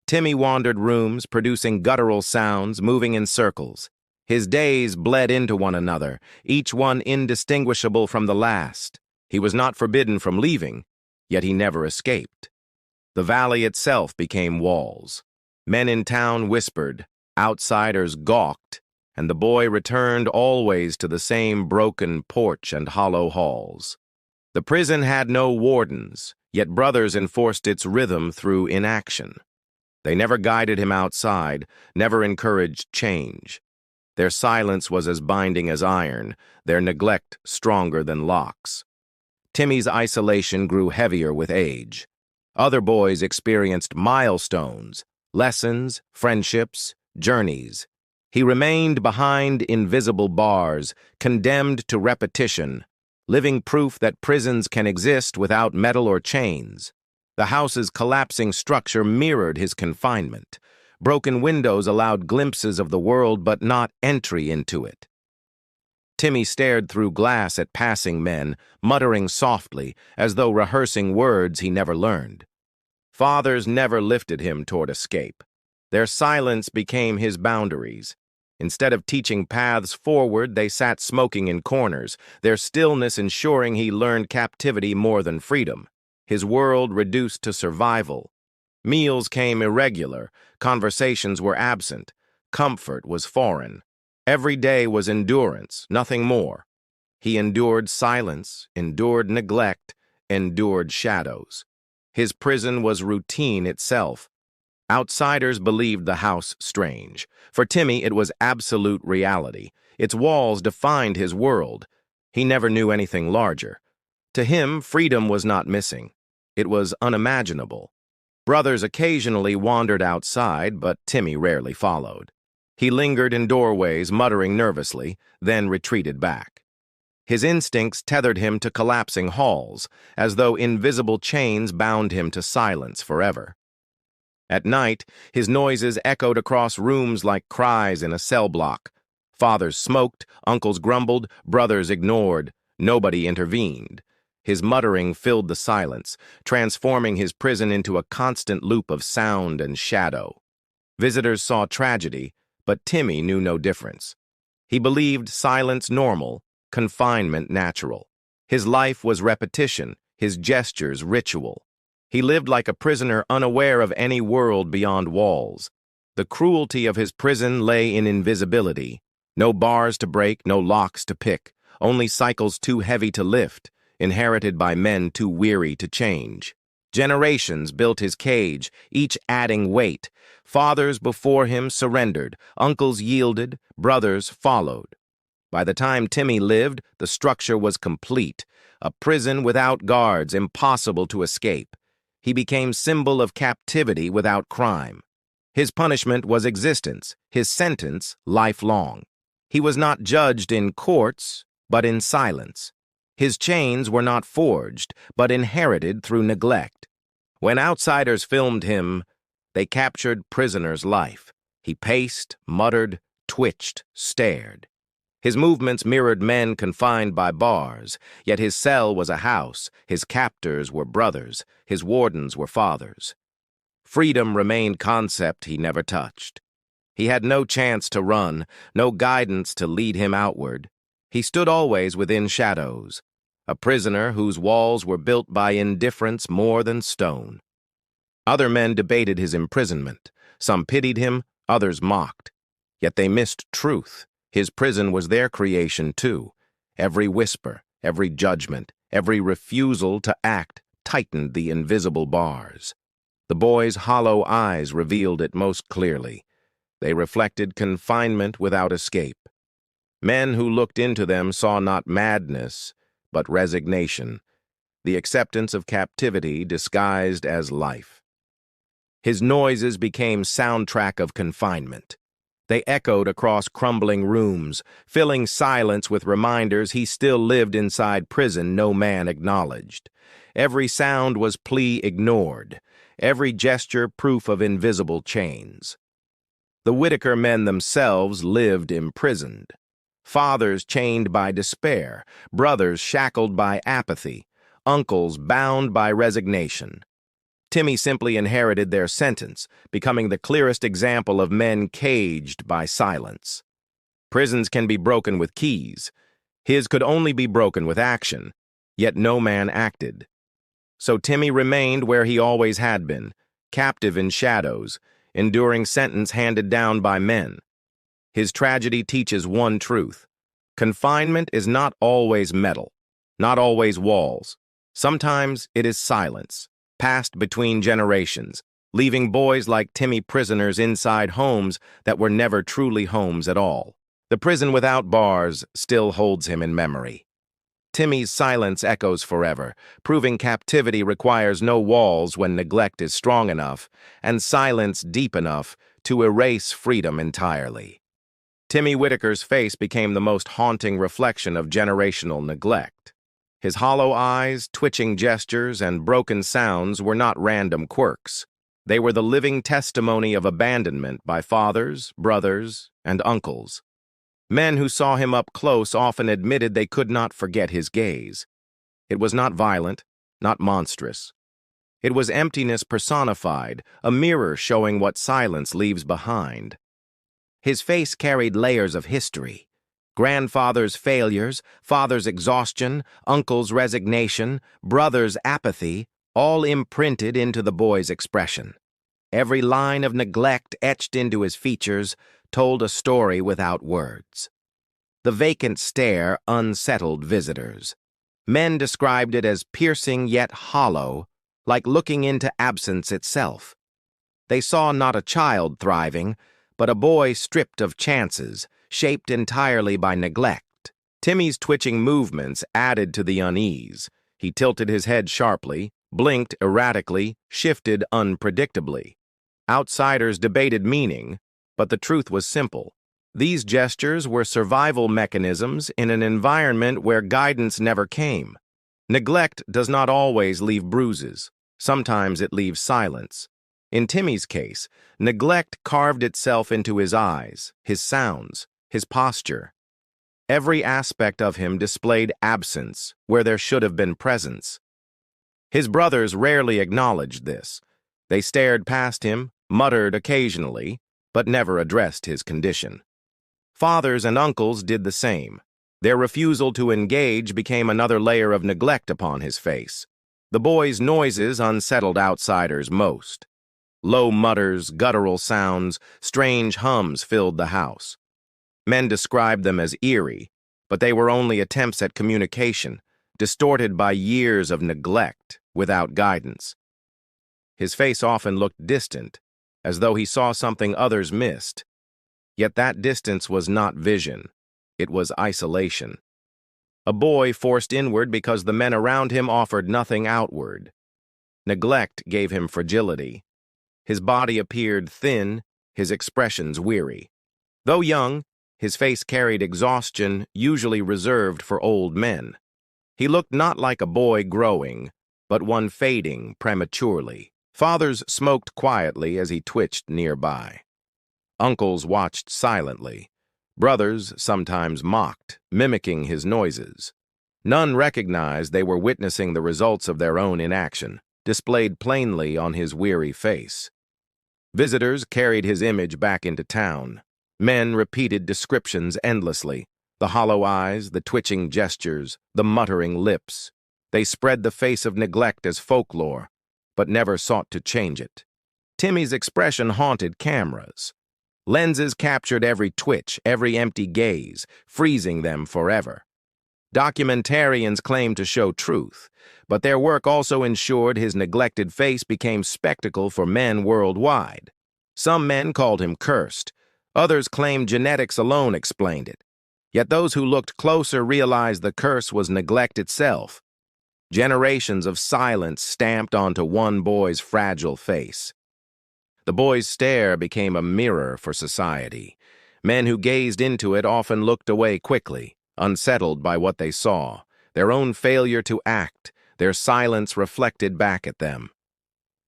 Timmy wandered rooms, producing guttural sounds, moving in circles. His days bled into one another, each one indistinguishable from the last. He was not forbidden from leaving, yet he never escaped. The valley itself became walls. Men in town whispered, outsiders gawked, and the boy returned always to the same broken porch and hollow halls. The prison had no wardens, yet brothers enforced its rhythm through inaction. They never guided him outside, never encouraged change. Their silence was as binding as iron, their neglect stronger than locks. Timmy's isolation grew heavier with age. Other boys experienced milestones, lessons, friendships, journeys. He remained behind invisible bars, condemned to repetition, living proof that prisons can exist without metal or chains. The house's collapsing structure mirrored his confinement. Broken windows allowed glimpses of the world but not entry into it. Timmy stared through glass at passing men, muttering softly, as though rehearsing words he never learned. Fathers never lifted him toward escape. Their silence became his boundaries. Instead of teaching paths forward, they sat smoking in corners, their stillness ensuring he learned captivity more than freedom. His world reduced to survival. Meals came irregular, conversations were absent, comfort was foreign. Every day was endurance, nothing more. He endured silence, endured neglect, endured shadows. His prison was routine itself. Outsiders believed the house strange. For Timmy, it was absolute reality. Its walls defined his world. He never knew anything larger. To him, freedom was not missing. It was unimaginable. Brothers occasionally wandered outside, but Timmy rarely followed. He lingered in doorways, muttering nervously, then retreated back. His instincts tethered him to collapsing halls, as though invisible chains bound him to silence forever. At night, his noises echoed across rooms like cries in a cell block. Fathers smoked, uncles grumbled, brothers ignored. Nobody intervened. His muttering filled the silence, transforming his prison into a constant loop of sound and shadow. Visitors saw tragedy, but Timmy knew no difference. He believed silence normal, confinement natural. His life was repetition, his gestures ritual. He lived like a prisoner unaware of any world beyond walls. The cruelty of his prison lay in invisibility. No bars to break, no locks to pick, only cycles too heavy to lift, inherited by men too weary to change. Generations built his cage, each adding weight. Fathers before him surrendered, uncles yielded, brothers followed. By the time Timmy lived, the structure was complete, a prison without guards, impossible to escape. He became symbol of captivity without crime. His punishment was existence, his sentence lifelong. He was not judged in courts, but in silence. His chains were not forged, but inherited through neglect. When outsiders filmed him, they captured prisoner's life. He paced, muttered, twitched, stared. His movements mirrored men confined by bars, yet his cell was a house, his captors were brothers, his wardens were fathers. Freedom remained concept he never touched. He had no chance to run, no guidance to lead him outward. He stood always within shadows, a prisoner whose walls were built by indifference more than stone. Other men debated his imprisonment. Some pitied him, others mocked. Yet they missed truth. His prison was their creation too. Every whisper, every judgment, every refusal to act tightened the invisible bars. The boy's hollow eyes revealed it most clearly. They reflected confinement without escape. Men who looked into them saw not madness, but resignation, the acceptance of captivity disguised as life. His noises became soundtrack of confinement. They echoed across crumbling rooms, filling silence with reminders he still lived inside prison no man acknowledged. Every sound was plea ignored, every gesture proof of invisible chains. The Whitaker men themselves lived imprisoned. Fathers chained by despair, brothers shackled by apathy, uncles bound by resignation. Timmy simply inherited their sentence, becoming the clearest example of men caged by silence. Prisons can be broken with keys. His could only be broken with action, yet no man acted. So Timmy remained where he always had been, captive in shadows, enduring sentence handed down by men. His tragedy teaches one truth. Confinement is not always metal, not always walls. Sometimes it is silence, passed between generations, leaving boys like Timmy prisoners inside homes that were never truly homes at all. The prison without bars still holds him in memory. Timmy's silence echoes forever, proving captivity requires no walls when neglect is strong enough, and silence deep enough to erase freedom entirely. Timmy Whitaker's face became the most haunting reflection of generational neglect. His hollow eyes, twitching gestures, and broken sounds were not random quirks. They were the living testimony of abandonment by fathers, brothers, and uncles. Men who saw him up close often admitted they could not forget his gaze. It was not violent, not monstrous. It was emptiness personified, a mirror showing what silence leaves behind. His face carried layers of history. Grandfather's failures, father's exhaustion, uncle's resignation, brother's apathy, all imprinted into the boy's expression. Every line of neglect etched into his features told a story without words. The vacant stare unsettled visitors. Men described it as piercing yet hollow, like looking into absence itself. They saw not a child thriving, but a boy stripped of chances, shaped entirely by neglect. Timmy's twitching movements added to the unease. He tilted his head sharply, blinked erratically, shifted unpredictably. Outsiders debated meaning, but the truth was simple. These gestures were survival mechanisms in an environment where guidance never came. Neglect does not always leave bruises. Sometimes it leaves silence. In Timmy's case, neglect carved itself into his eyes, his sounds, his posture. Every aspect of him displayed absence where there should have been presence. His brothers rarely acknowledged this. They stared past him, muttered occasionally, but never addressed his condition. Fathers and uncles did the same. Their refusal to engage became another layer of neglect upon his face. The boy's noises unsettled outsiders most. Low mutters, guttural sounds, strange hums filled the house. Men described them as eerie, but they were only attempts at communication, distorted by years of neglect without guidance. His face often looked distant, as though he saw something others missed. Yet that distance was not vision, it was isolation. A boy forced inward because the men around him offered nothing outward. Neglect gave him fragility. His body appeared thin, his expressions weary. Though young, his face carried exhaustion usually reserved for old men. He looked not like a boy growing, but one fading prematurely. Fathers smoked quietly as he twitched nearby. Uncles watched silently. Brothers sometimes mocked, mimicking his noises. None recognized they were witnessing the results of their own inaction, displayed plainly on his weary face. Visitors carried his image back into town. Men repeated descriptions endlessly, the hollow eyes, the twitching gestures, the muttering lips. They spread the face of neglect as folklore, but never sought to change it. Timmy's expression haunted cameras. Lenses captured every twitch, every empty gaze, freezing them forever. Documentarians claimed to show truth, but their work also ensured his neglected face became spectacle for men worldwide. Some men called him cursed. Others claimed genetics alone explained it. Yet those who looked closer realized the curse was neglect itself. Generations of silence stamped onto one boy's fragile face. The boy's stare became a mirror for society. Men who gazed into it often looked away quickly, unsettled by what they saw, their own failure to act, their silence reflected back at them.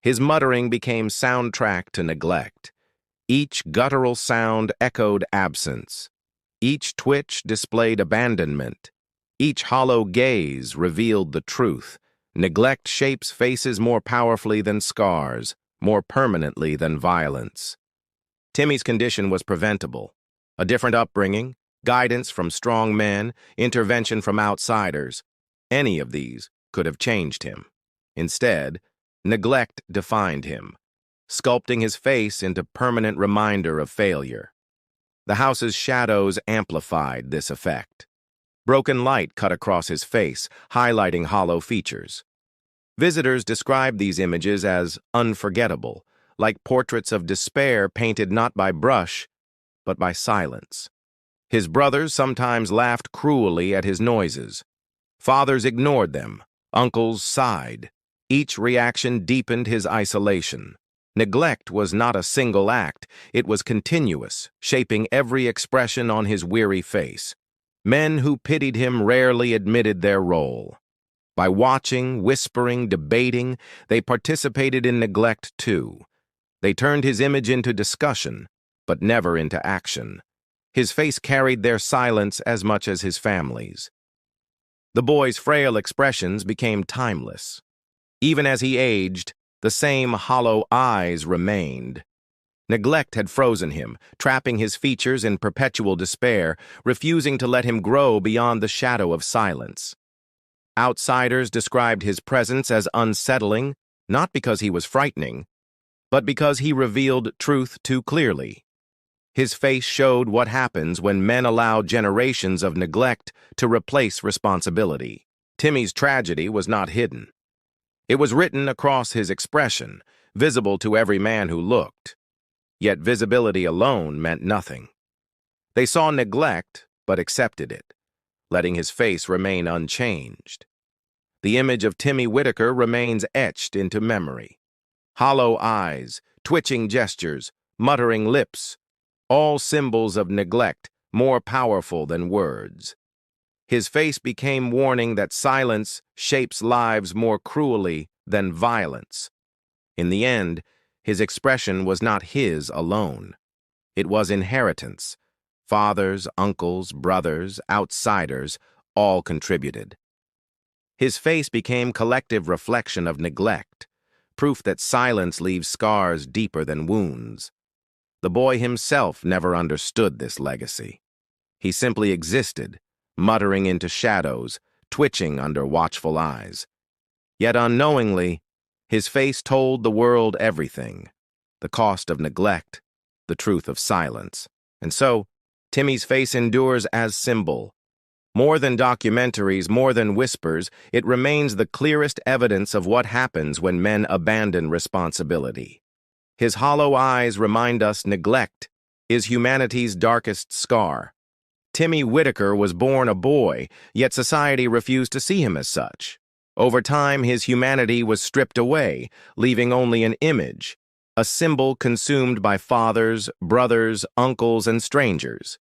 His muttering became soundtrack to neglect. Each guttural sound echoed absence. Each twitch displayed abandonment. Each hollow gaze revealed the truth. Neglect shapes faces more powerfully than scars, more permanently than violence. Timmy's condition was preventable. A different upbringing, guidance from strong men, intervention from outsiders, any of these could have changed him. Instead, neglect defined him, sculpting his face into permanent reminder of failure. The house's shadows amplified this effect. Broken light cut across his face, highlighting hollow features. Visitors described these images as unforgettable, like portraits of despair painted not by brush, but by silence. His brothers sometimes laughed cruelly at his noises. Fathers ignored them. Uncles sighed. Each reaction deepened his isolation. Neglect was not a single act, it was continuous, shaping every expression on his weary face. Men who pitied him rarely admitted their role. By watching, whispering, debating, they participated in neglect too. They turned his image into discussion, but never into action. His face carried their silence as much as his family's. The boy's frail expressions became timeless. Even as he aged, the same hollow eyes remained. Neglect had frozen him, trapping his features in perpetual despair, refusing to let him grow beyond the shadow of silence. Outsiders described his presence as unsettling, not because he was frightening, but because he revealed truth too clearly. His face showed what happens when men allow generations of neglect to replace responsibility. Timmy's tragedy was not hidden. It was written across his expression, visible to every man who looked. Yet visibility alone meant nothing. They saw neglect, but accepted it, letting his face remain unchanged. The image of Timmy Whitaker remains etched into memory. Hollow eyes, twitching gestures, muttering lips, all symbols of neglect, more powerful than words. His face became warning that silence shapes lives more cruelly than violence. In the end, his expression was not his alone. It was inheritance. Fathers, uncles, brothers, outsiders, all contributed. His face became collective reflection of neglect, proof that silence leaves scars deeper than wounds. The boy himself never understood this legacy. He simply existed, muttering into shadows, twitching under watchful eyes. Yet unknowingly, his face told the world everything: the cost of neglect, the truth of silence. And so, Timmy's face endures as symbol. More than documentaries, more than whispers, it remains the clearest evidence of what happens when men abandon responsibility. His hollow eyes remind us neglect is humanity's darkest scar. Timmy Whitaker was born a boy, yet society refused to see him as such. Over time, his humanity was stripped away, leaving only an image, a symbol consumed by fathers, brothers, uncles, and strangers.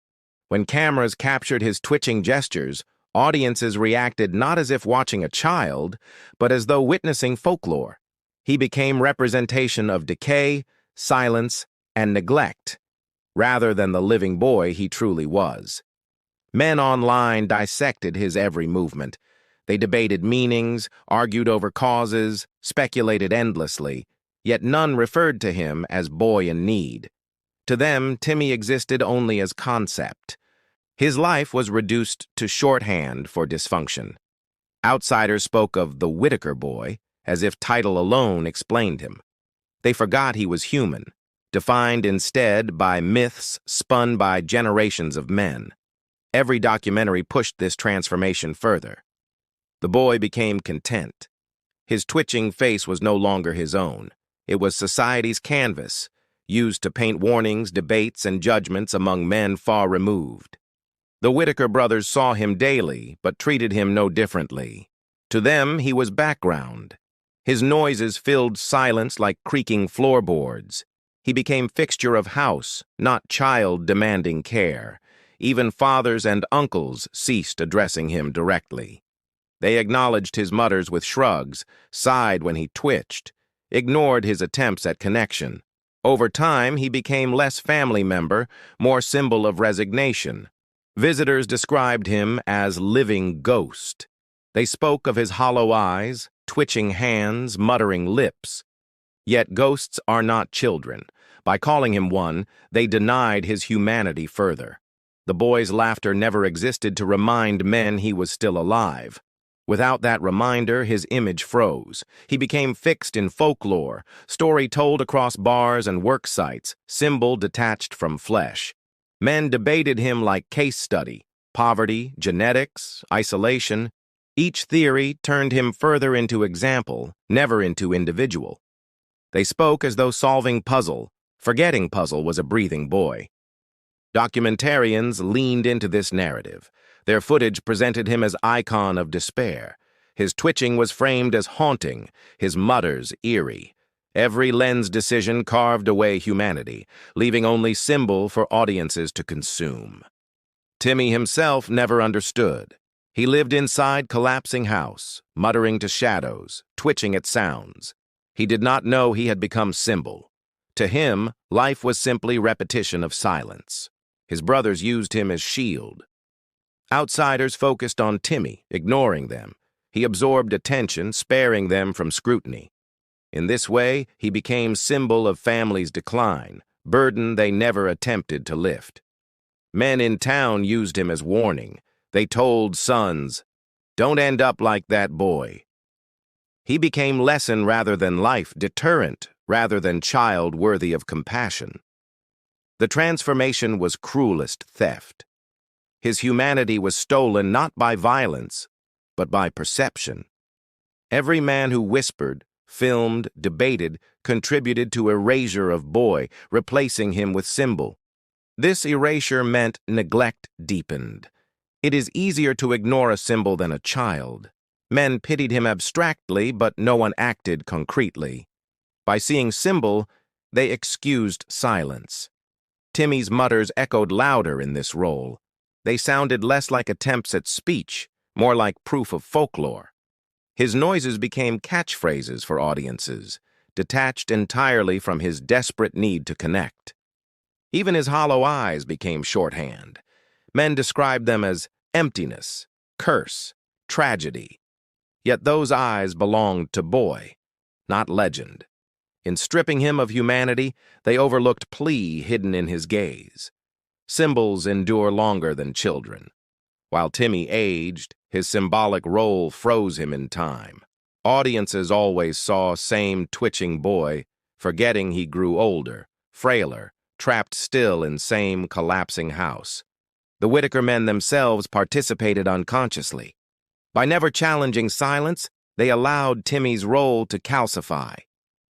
When cameras captured his twitching gestures, audiences reacted not as if watching a child, but as though witnessing folklore. He became representation of decay, silence, and neglect, rather than the living boy he truly was. Men online dissected his every movement. They debated meanings, argued over causes, speculated endlessly, yet none referred to him as boy in need. To them, Timmy existed only as concept. His life was reduced to shorthand for dysfunction. Outsiders spoke of the Whitaker boy, as if title alone explained him. They forgot he was human, defined instead by myths spun by generations of men. Every documentary pushed this transformation further. The boy became content. His twitching face was no longer his own. It was society's canvas, used to paint warnings, debates, and judgments among men far removed. The Whitaker brothers saw him daily, but treated him no differently. To them, he was background. His noises filled silence like creaking floorboards. He became fixture of house, not child demanding care. Even fathers and uncles ceased addressing him directly. They acknowledged his mutters with shrugs, sighed when he twitched, ignored his attempts at connection. Over time, he became less family member, more symbol of resignation. Visitors described him as living ghost. They spoke of his hollow eyes, twitching hands, muttering lips. Yet ghosts are not children. By calling him one, they denied his humanity further. The boy's laughter never existed to remind men he was still alive. Without that reminder, his image froze. He became fixed in folklore, story told across bars and work sites, symbol detached from flesh. Men debated him like case study: poverty, genetics, isolation. Each theory turned him further into example, never into individual. They spoke as though solving puzzle, forgetting puzzle was a breathing boy. Documentarians leaned into this narrative. Their footage presented him as icon of despair. His twitching was framed as haunting, his mutters eerie. Every lens decision carved away humanity, leaving only symbol for audiences to consume. Timmy himself never understood. He lived inside collapsing house, muttering to shadows, twitching at sounds. He did not know he had become symbol. To him, life was simply repetition of silence. His brothers used him as shield. Outsiders focused on Timmy, ignoring them. He absorbed attention, sparing them from scrutiny. In this way, he became symbol of family's decline, burden they never attempted to lift. Men in town used him as warning. They told sons, "Don't end up like that boy." He became lesson rather than life, deterrent rather than child worthy of compassion. The transformation was cruelest theft. His humanity was stolen not by violence, but by perception. Every man who whispered, filmed, debated, contributed to erasure of boy, replacing him with symbol. This erasure meant neglect deepened. It is easier to ignore a symbol than a child. Men pitied him abstractly, but no one acted concretely. By seeing symbol, they excused silence. Timmy's mutters echoed louder in this role. They sounded less like attempts at speech, more like proof of folklore. His noises became catchphrases for audiences, detached entirely from his desperate need to connect. Even his hollow eyes became shorthand. Men described them as emptiness, curse, tragedy. Yet those eyes belonged to boy, not legend. In stripping him of humanity, they overlooked plea hidden in his gaze. Symbols endure longer than children. While Timmy aged, his symbolic role froze him in time. Audiences always saw same twitching boy, forgetting he grew older, frailer, trapped still in same collapsing house. The Whitaker men themselves participated unconsciously. By never challenging silence, they allowed Timmy's role to calcify.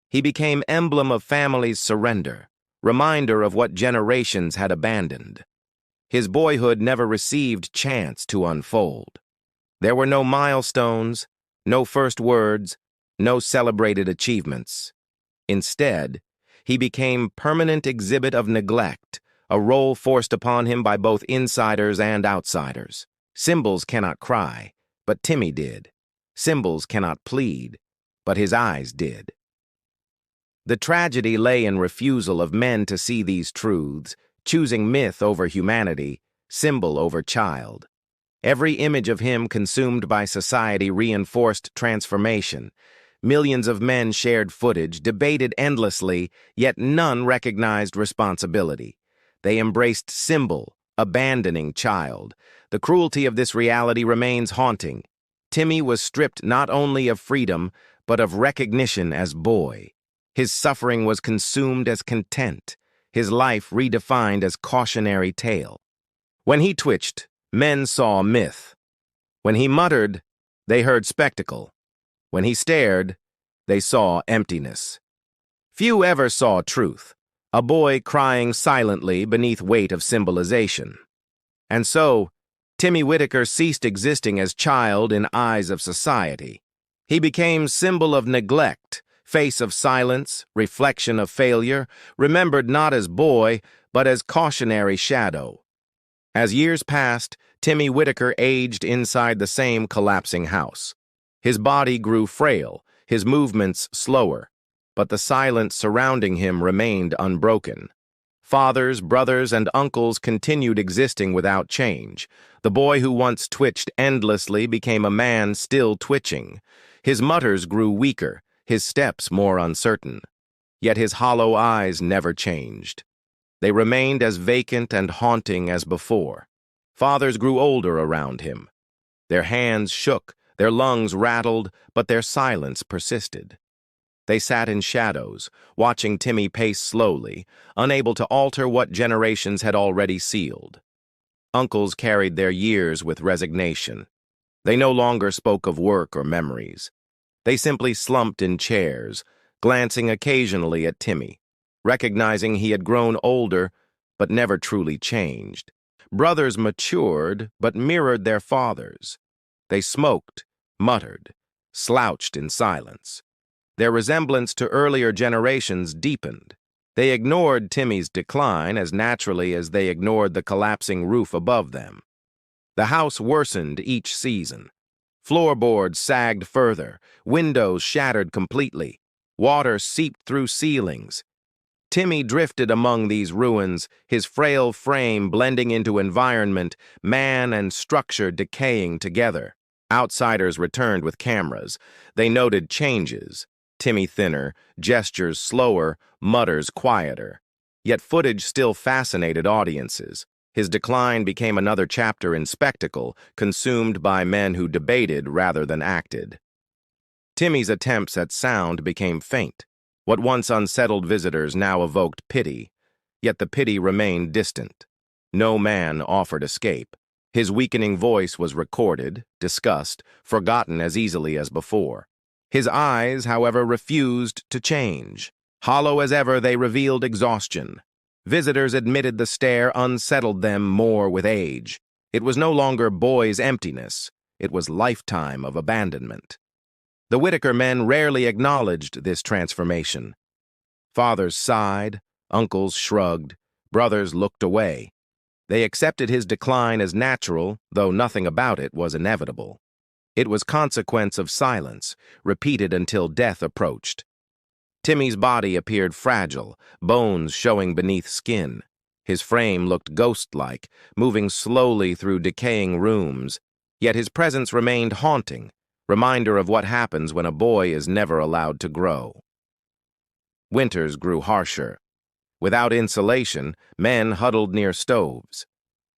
He became emblem of family's surrender, reminder of what generations had abandoned. His boyhood never received chance to unfold. There were no milestones, no first words, no celebrated achievements. Instead, he became permanent exhibit of neglect, a role forced upon him by both insiders and outsiders. Symbols cannot cry, but Timmy did. Symbols cannot plead, but his eyes did. The tragedy lay in refusal of men to see these truths, choosing myth over humanity, symbol over child. Every image of him consumed by society reinforced transformation. Millions of men shared footage, debated endlessly, yet none recognized responsibility. They embraced symbol, abandoning child. The cruelty of this reality remains haunting. Timmy was stripped not only of freedom, but of recognition as boy. His suffering was consumed as content, his life redefined as cautionary tale. When he twitched, men saw myth. When he muttered, they heard spectacle. When he stared, they saw emptiness. Few ever saw truth, a boy crying silently beneath weight of symbolization. And so, Timmy Whitaker ceased existing as child in eyes of society. He became symbol of neglect, face of silence, reflection of failure, remembered not as boy, but as cautionary shadow. As years passed, Timmy Whitaker aged inside the same collapsing house. His body grew frail, his movements slower, but the silence surrounding him remained unbroken. Fathers, brothers, and uncles continued existing without change. The boy who once twitched endlessly became a man still twitching. His mutters grew weaker, his steps more uncertain. Yet his hollow eyes never changed. They remained as vacant and haunting as before. Fathers grew older around him. Their hands shook, their lungs rattled, but their silence persisted. They sat in shadows, watching Timmy pace slowly, unable to alter what generations had already sealed. Uncles carried their years with resignation. They no longer spoke of work or memories. They simply slumped in chairs, glancing occasionally at Timmy, recognizing he had grown older but never truly changed. Brothers matured but mirrored their fathers. They smoked, muttered, slouched in silence. Their resemblance to earlier generations deepened. They ignored Timmy's decline as naturally as they ignored the collapsing roof above them. The house worsened each season. Floorboards sagged further, windows shattered completely, water seeped through ceilings. Timmy drifted among these ruins, his frail frame blending into environment, man and structure decaying together. Outsiders returned with cameras. They noted changes. Timmy thinner, gestures slower, mutters quieter. Yet footage still fascinated audiences. His decline became another chapter in spectacle, consumed by men who debated rather than acted. Timmy's attempts at sound became faint. What once unsettled visitors now evoked pity, yet the pity remained distant. No man offered escape. His weakening voice was recorded, discussed, forgotten as easily as before. His eyes, however, refused to change. Hollow as ever, they revealed exhaustion. Visitors admitted the stare unsettled them more with age. It was no longer boy's emptiness. It was lifetime of abandonment. The Whitaker men rarely acknowledged this transformation. Fathers sighed, uncles shrugged, brothers looked away. They accepted his decline as natural, though nothing about it was inevitable. It was consequence of silence, repeated until death approached. Timmy's body appeared fragile, bones showing beneath skin. His frame looked ghost-like, moving slowly through decaying rooms, yet his presence remained haunting, reminder of what happens when a boy is never allowed to grow. Winters grew harsher. Without insulation, men huddled near stoves.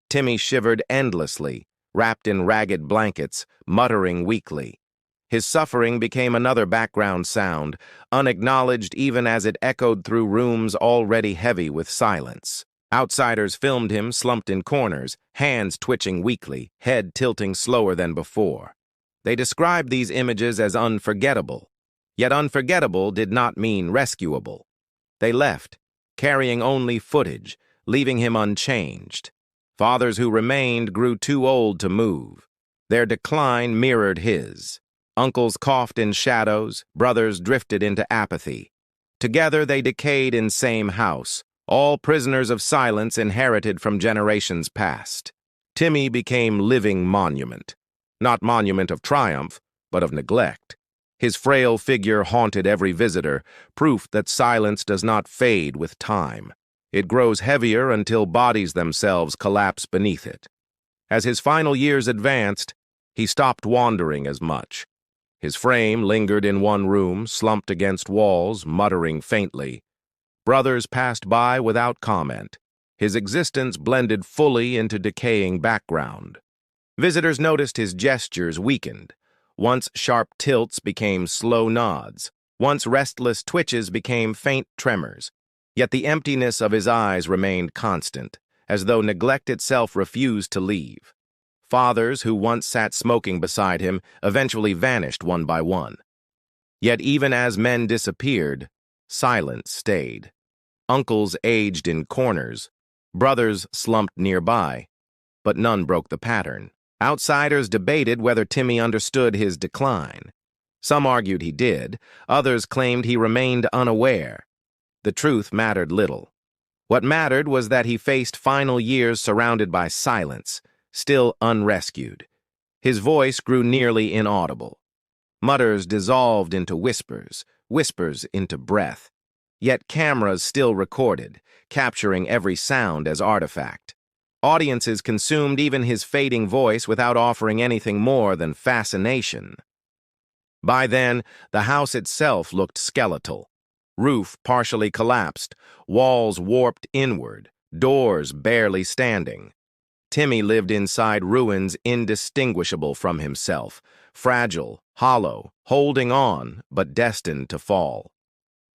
Timmy shivered endlessly, wrapped in ragged blankets, muttering weakly. His suffering became another background sound, unacknowledged even as it echoed through rooms already heavy with silence. Outsiders filmed him slumped in corners, hands twitching weakly, head tilting slower than before. They described these images as unforgettable, yet unforgettable did not mean rescuable. They left, carrying only footage, leaving him unchanged. Fathers who remained grew too old to move. Their decline mirrored his. Uncles coughed in shadows, brothers drifted into apathy. Together they decayed in same house, all prisoners of silence inherited from generations past. Timmy became living monument. Not monument of triumph, but of neglect. His frail figure haunted every visitor, proof that silence does not fade with time. It grows heavier until bodies themselves collapse beneath it. As his final years advanced, he stopped wandering as much. His frame lingered in one room, slumped against walls, muttering faintly. Brothers passed by without comment. His existence blended fully into decaying background. Visitors noticed his gestures weakened. Once sharp tilts became slow nods. Once restless twitches became faint tremors. Yet the emptiness of his eyes remained constant, as though neglect itself refused to leave. Fathers who once sat smoking beside him eventually vanished one by one. Yet even as men disappeared, silence stayed. Uncles aged in corners. Brothers slumped nearby. But none broke the pattern. Outsiders debated whether Timmy understood his decline. Some argued he did. Others claimed he remained unaware. The truth mattered little. What mattered was that he faced final years surrounded by silence, still unrescued. His voice grew nearly inaudible. Mutters dissolved into whispers, whispers into breath. Yet cameras still recorded, capturing every sound as artifact. Audiences consumed even his fading voice without offering anything more than fascination. By then, the house itself looked skeletal. Roof partially collapsed, walls warped inward, doors barely standing. Timmy lived inside ruins indistinguishable from himself, fragile, hollow, holding on, but destined to fall.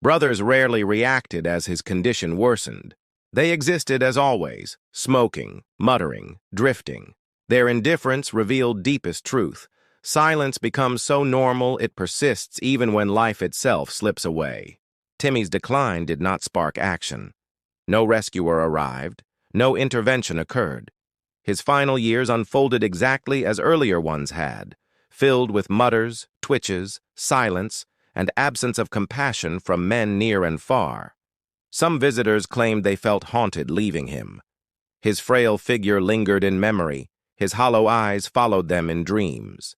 Brothers rarely reacted as his condition worsened. They existed as always, smoking, muttering, drifting. Their indifference revealed deepest truth. Silence becomes so normal it persists even when life itself slips away. Timmy's decline did not spark action. No rescuer arrived. No intervention occurred. His final years unfolded exactly as earlier ones had, filled with mutters, twitches, silence, and absence of compassion from men near and far. Some visitors claimed they felt haunted leaving him. His frail figure lingered in memory. His hollow eyes followed them in dreams.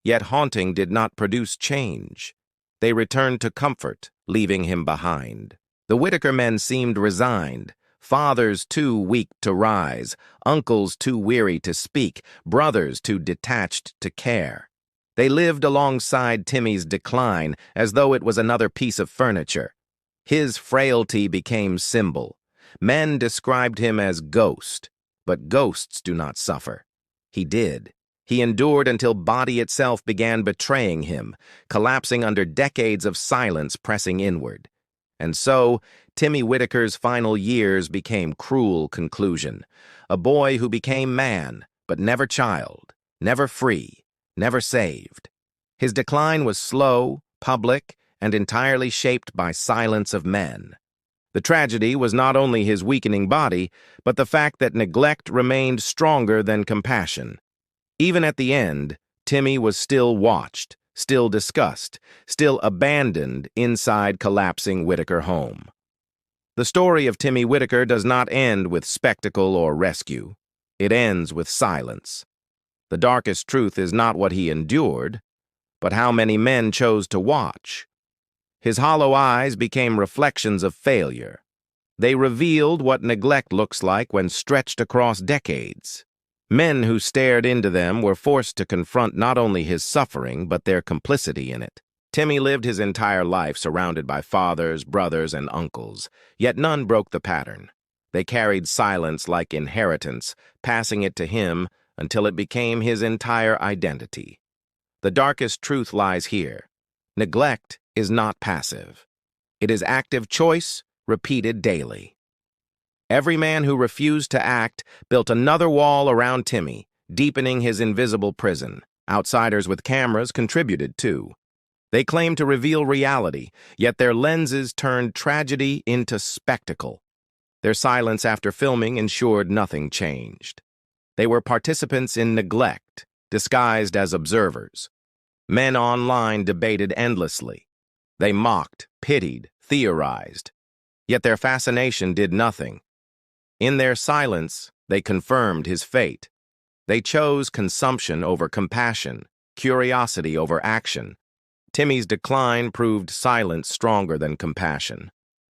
Yet haunting did not produce change. They returned to comfort, leaving him behind. The Whitaker men seemed resigned, fathers too weak to rise, uncles too weary to speak, brothers too detached to care. They lived alongside Timmy's decline as though it was another piece of furniture. His frailty became symbol. Men described him as ghost, but ghosts do not suffer. He did. He endured until body itself began betraying him, collapsing under decades of silence pressing inward. And so, Timmy Whitaker's final years became cruel conclusion. A boy who became man, but never child, never free, never saved. His decline was slow, public, and entirely shaped by silence of men. The tragedy was not only his weakening body, but the fact that neglect remained stronger than compassion. Even at the end, Timmy was still watched, still discussed, still abandoned inside collapsing Whitaker home. The story of Timmy Whitaker does not end with spectacle or rescue. It ends with silence. The darkest truth is not what he endured, but how many men chose to watch. His hollow eyes became reflections of failure. They revealed what neglect looks like when stretched across decades. Men who stared into them were forced to confront not only his suffering, but their complicity in it. Timmy lived his entire life surrounded by fathers, brothers, and uncles, yet none broke the pattern. They carried silence like inheritance, passing it to him until it became his entire identity. The darkest truth lies here. Neglect is not passive. It is active choice, repeated daily. Every man who refused to act built another wall around Timmy, deepening his invisible prison. Outsiders with cameras contributed too. They claimed to reveal reality, yet their lenses turned tragedy into spectacle. Their silence after filming ensured nothing changed. They were participants in neglect, disguised as observers. Men online debated endlessly. They mocked, pitied, theorized. Yet their fascination did nothing. In their silence, they confirmed his fate. They chose consumption over compassion, curiosity over action. Timmy's decline proved silence stronger than compassion.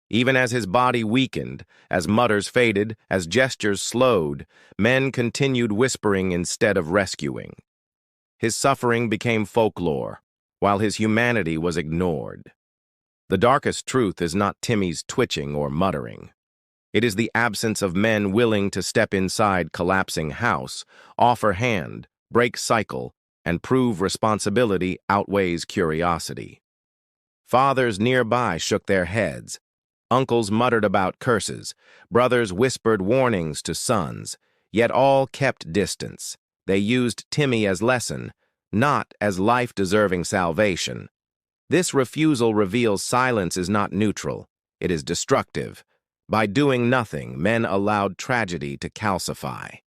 Even as his body weakened, as mutters faded, as gestures slowed, men continued whispering instead of rescuing. His suffering became folklore, while his humanity was ignored. The darkest truth is not Timmy's twitching or muttering. It is the absence of men willing to step inside collapsing house, offer hand, break cycle, and prove responsibility outweighs curiosity. Fathers nearby shook their heads. Uncles muttered about curses. Brothers whispered warnings to sons, yet all kept distance. They used Timmy as lesson, not as life-deserving salvation. This refusal reveals silence is not neutral. It is destructive. By doing nothing, men allowed tragedy to calcify.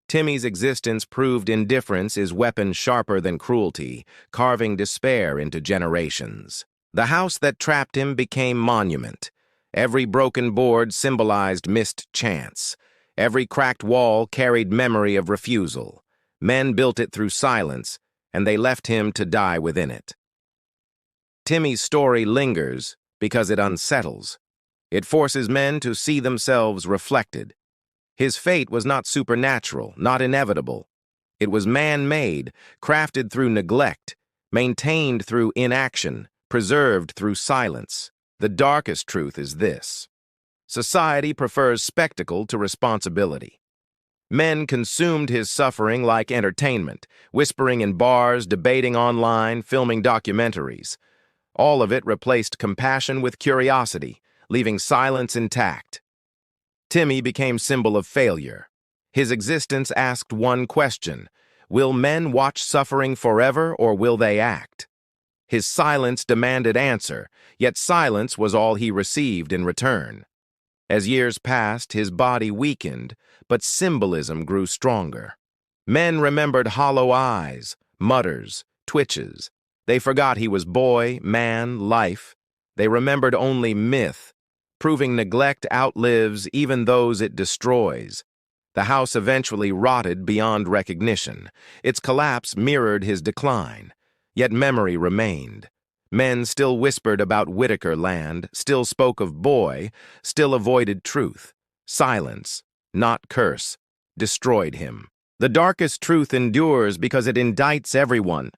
Timmy's existence proved indifference is weapon sharper than cruelty, carving despair into generations. The house that trapped him became monument. Every broken board symbolized missed chance. Every cracked wall carried memory of refusal. Men built it through silence, and they left him to die within it. Timmy's story lingers because it unsettles. It forces men to see themselves reflected. His fate was not supernatural, not inevitable. It was man-made, crafted through neglect, maintained through inaction, preserved through silence. The darkest truth is this: society prefers spectacle to responsibility. Men consumed his suffering like entertainment, whispering in bars, debating online, filming documentaries. All of it replaced compassion with curiosity, leaving silence intact. Timmy became symbol of failure. His existence asked one question: Will men watch suffering forever, or will they act? His silence demanded answer, yet silence was all he received in return. As years passed, his body weakened, but symbolism grew stronger. Men remembered hollow eyes, mutters, twitches. They forgot he was boy, man, life. They remembered only myth, proving neglect outlives even those it destroys. The house eventually rotted beyond recognition. Its collapse mirrored his decline. Yet memory remained. Men still whispered about Whitaker land, still spoke of boy, still avoided truth. Silence, not curse, destroyed him. The darkest truth endures because it indicts everyone.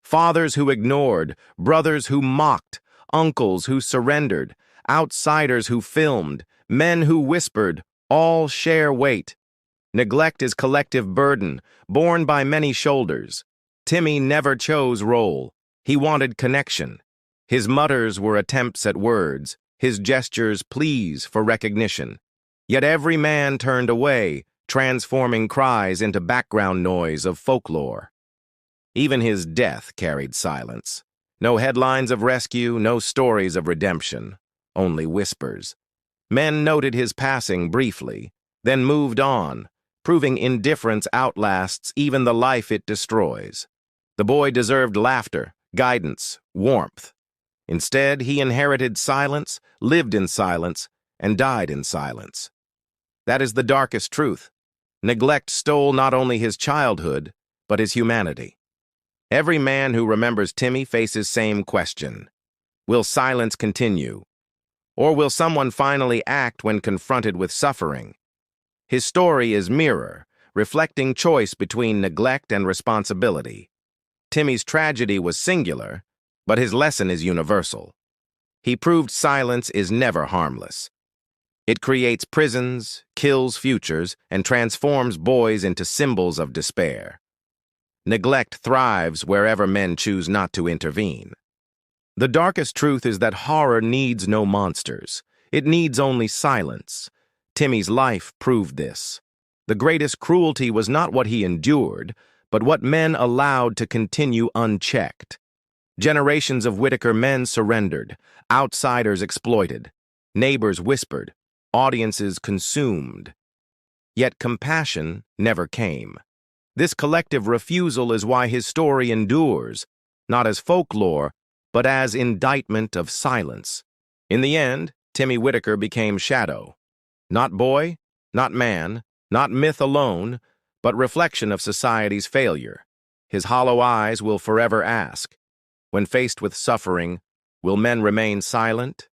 Fathers who ignored, brothers who mocked, uncles who surrendered, outsiders who filmed, men who whispered, all share weight. Neglect is collective burden, borne by many shoulders. Timmy never chose role. He wanted connection. His mutters were attempts at words, his gestures pleas for recognition. Yet every man turned away, transforming cries into background noise of folklore. Even his death carried silence. No headlines of rescue, no stories of redemption, only whispers. Men noted his passing briefly, then moved on, proving indifference outlasts even the life it destroys. The boy deserved laughter, guidance, warmth. Instead, he inherited silence, lived in silence, and died in silence. That is the darkest truth. Neglect stole not only his childhood, but his humanity. Every man who remembers Timmy faces same question. Will silence continue? Or will someone finally act when confronted with suffering? His story is mirror, reflecting choice between neglect and responsibility. Timmy's tragedy was singular, but his lesson is universal. He proved silence is never harmless. It creates prisons, kills futures, and transforms boys into symbols of despair. Neglect thrives wherever men choose not to intervene. The darkest truth is that horror needs no monsters. It needs only silence. Timmy's life proved this. The greatest cruelty was not what he endured, but what men allowed to continue unchecked. Generations of Whitaker men surrendered, outsiders exploited, neighbors whispered, audiences consumed. Yet compassion never came. This collective refusal is why his story endures, not as folklore, but as indictment of silence. In the end, Timmy Whitaker became shadow. Not boy, not man, not myth alone, but reflection of society's failure. His hollow eyes will forever ask, when faced with suffering, will men remain silent?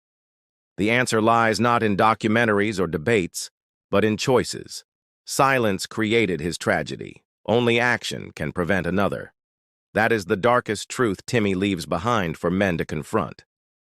The answer lies not in documentaries or debates, but in choices. Silence created his tragedy. Only action can prevent another. That is the darkest truth Timmy leaves behind for men to confront.